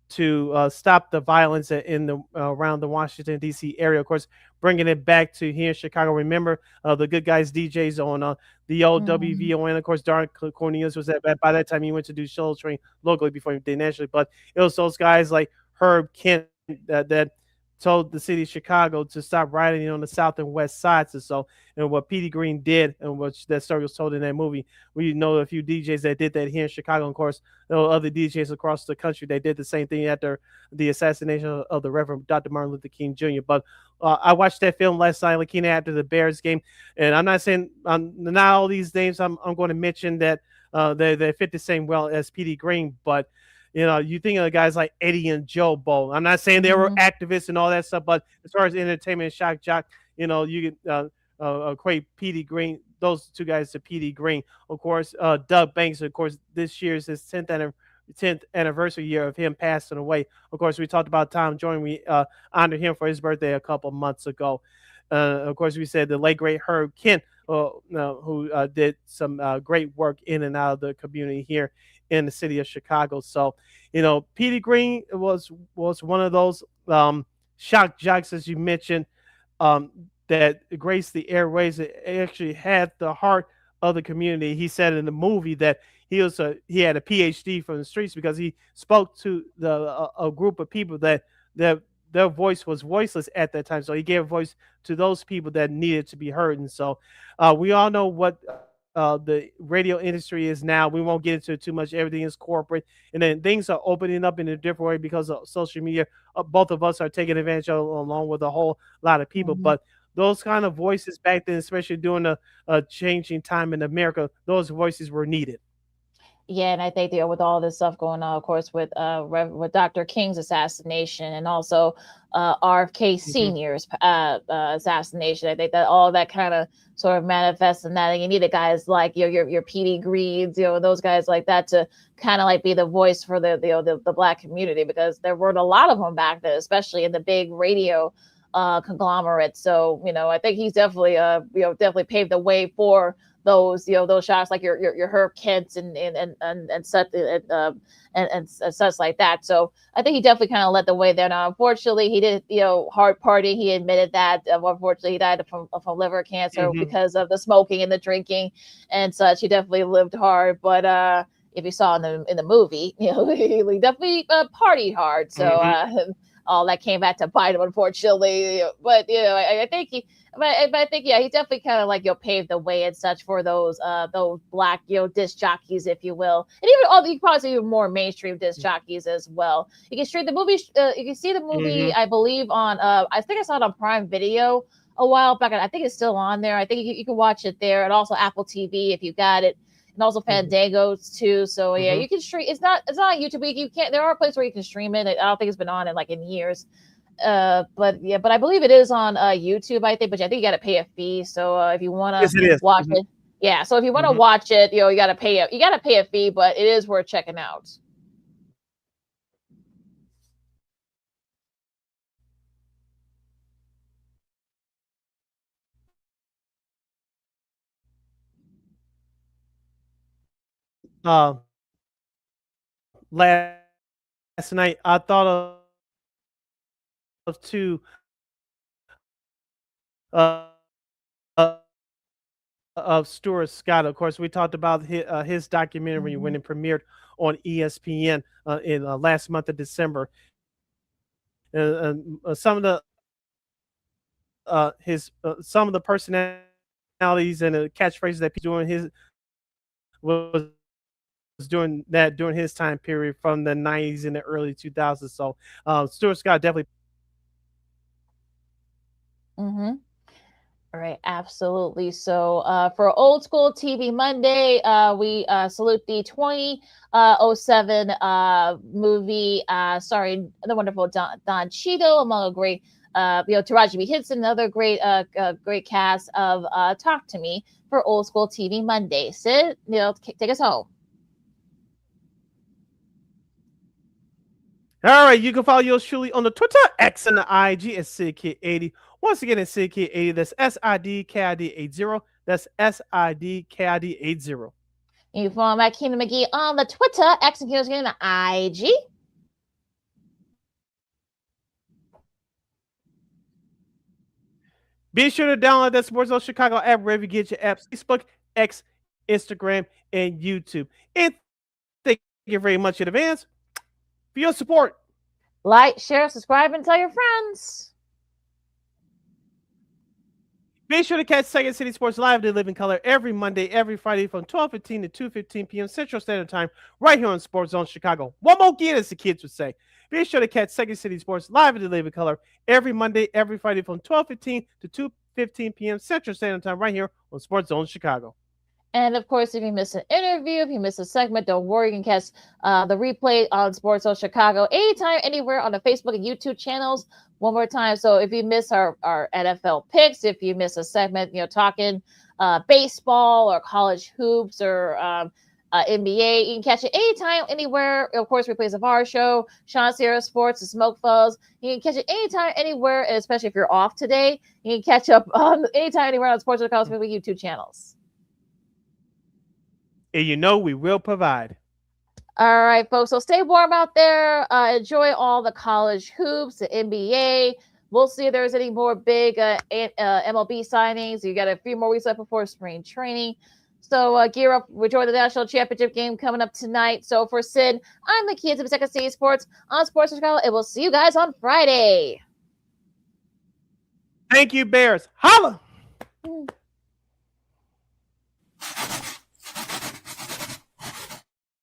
to stop the violence in the around the Washington, D.C. area. Of course, bringing it back to here in Chicago. Remember the Good Guys DJs on the old WVON. Of course, Darren Cornelius was by that time he went to do show train locally before he did nationally. But it was those guys like Herb Kent that told the city of Chicago to stop rioting on the south and west sides. And what P.D. Green did, and what that story was told in that movie, we know a few DJs that did that here in Chicago. Of course, there were other DJs across the country that did the same thing after the assassination of the Reverend Dr. Martin Luther King Jr. But I watched that film last night, LaKeena, after the Bears game, and I'm not saying not all these names I'm going to mention that they fit the same well as P.D. Green, but you think of the guys like Eddie and Joe Bo. I'm not saying they were activists and all that stuff, but as far as entertainment and shock jock, you can equate P.D. Green, those two guys, to P.D. Green. Of course, Doug Banks, of course, this year is his 10th anniversary year of him passing away. Of course, we talked about Tom Jordan. We honored him for his birthday a couple months ago. Of course, we said the late, great Herb Kent, who did some great work in and out of the community here in the city of Chicago. So, P.D. Green was one of those shock jocks, as you mentioned, that graced the airways. It actually had the heart of the community. He said in the movie that he had a PhD from the streets because he spoke to a group of people that their voice was voiceless at that time. So he gave a voice to those people that needed to be heard. And so we all know what the radio industry is now. We won't get into it too much. Everything is corporate, and then things are opening up in a different way because of social media. Both of us are taking advantage of, along with a whole lot of people. But those kind of voices back then, especially during a changing time in America, those voices were needed. Yeah, and I think with all this stuff going on, of course, with Dr. King's assassination and also RFK Sr.'s assassination, I think that all that kind of sort of manifests in that. And you needed guys like your P.D. Greens, those guys like that to kind of like be the voice for the Black community, because there weren't a lot of them back then, especially in the big radio conglomerate. So I think he's definitely definitely paved the way for those shots like your Herb Kents and such and such like that. So I think he definitely kind of led the way there. Now, unfortunately, he did hard party. He admitted that. Unfortunately, he died from liver cancer because of the smoking and the drinking and such. He definitely lived hard, but if you saw in the movie, he definitely partied hard. So all that came back to bite him, unfortunately. But I think he. But I think, he definitely kind of like paved the way and such for those Black disc jockeys, if you will, and even you can probably see even more mainstream disc jockeys as well. You can stream the movie. You can see the movie, I believe, on I think I saw it on Prime Video. a while back. I think it's still on there. I think you can watch it there, and also Apple TV if you got it, and also Fandango's too. So yeah, you can stream. It's not on YouTube. You can't. There are places where you can stream it. I don't think it's been on in years. But I believe it is on YouTube. I think, but I think you got to pay a fee. So if you want to watch it, yeah. So if you want to watch it, you got to pay a fee, but it is worth checking out. Last night I thought of two of Stuart Scott. Of course, we talked about his documentary when it premiered on ESPN in last month of December. Some of the personalities and the catchphrases that people was doing during his time period from the 90s and the early 2000s. So Stuart Scott definitely. All right, absolutely. So for Old School TV Monday, we salute the 2007 movie starring the wonderful Don Cheadle, among a great, Taraji B. Henson, another great cast of Talk to Me for Old School TV Monday. Sid, take us home. All right, you can follow yours truly on the Twitter, X, and the IG at SidKid80. Once again, it's SidKid80. That's SIDKID80. That's SIDKID80. You can follow LaKeena McGee on the Twitter, X, and the IG. Be sure to download that Sports Zone Chicago app wherever you get your apps: Facebook, X, Instagram, and YouTube. And thank you very much in advance for your support. Like, share, subscribe, and tell your friends. Be sure to catch Second City Sports Live They Live in Color every Monday, every Friday from 12:15 to 2:15 p.m. Central Standard Time right here on Sports Zone Chicago. One more again, as the kids would say. Be sure to catch Second City Sports Live They Live in Color every Monday, every Friday from 12:15 to 2:15 p.m. Central Standard Time right here on Sports Zone Chicago. And of course, if you miss an interview, if you miss a segment, don't worry. You can catch the replay on Sports Zone Chicago anytime, anywhere on the Facebook and YouTube channels. One more time. So if you miss our NFL picks, if you miss a segment, talking baseball or college hoops or NBA, you can catch it anytime, anywhere. Of course, replays of our show, Sean Sierra Sports, the Smoke Fellas. You can catch it anytime, anywhere, and especially if you're off today. You can catch up on anytime, anywhere on Sports Zone Chicago's YouTube channels. And we will provide. All right, folks. So stay warm out there. Enjoy all the college hoops, the NBA. We'll see if there's any more big MLB signings. You got a few more weeks left before spring training. So gear up. Enjoy the national championship game coming up tonight. So for Sid, I'm LaKeena of Second City Sports on Sports Chicago, and we'll see you guys on Friday. Thank you, Bears. Holla!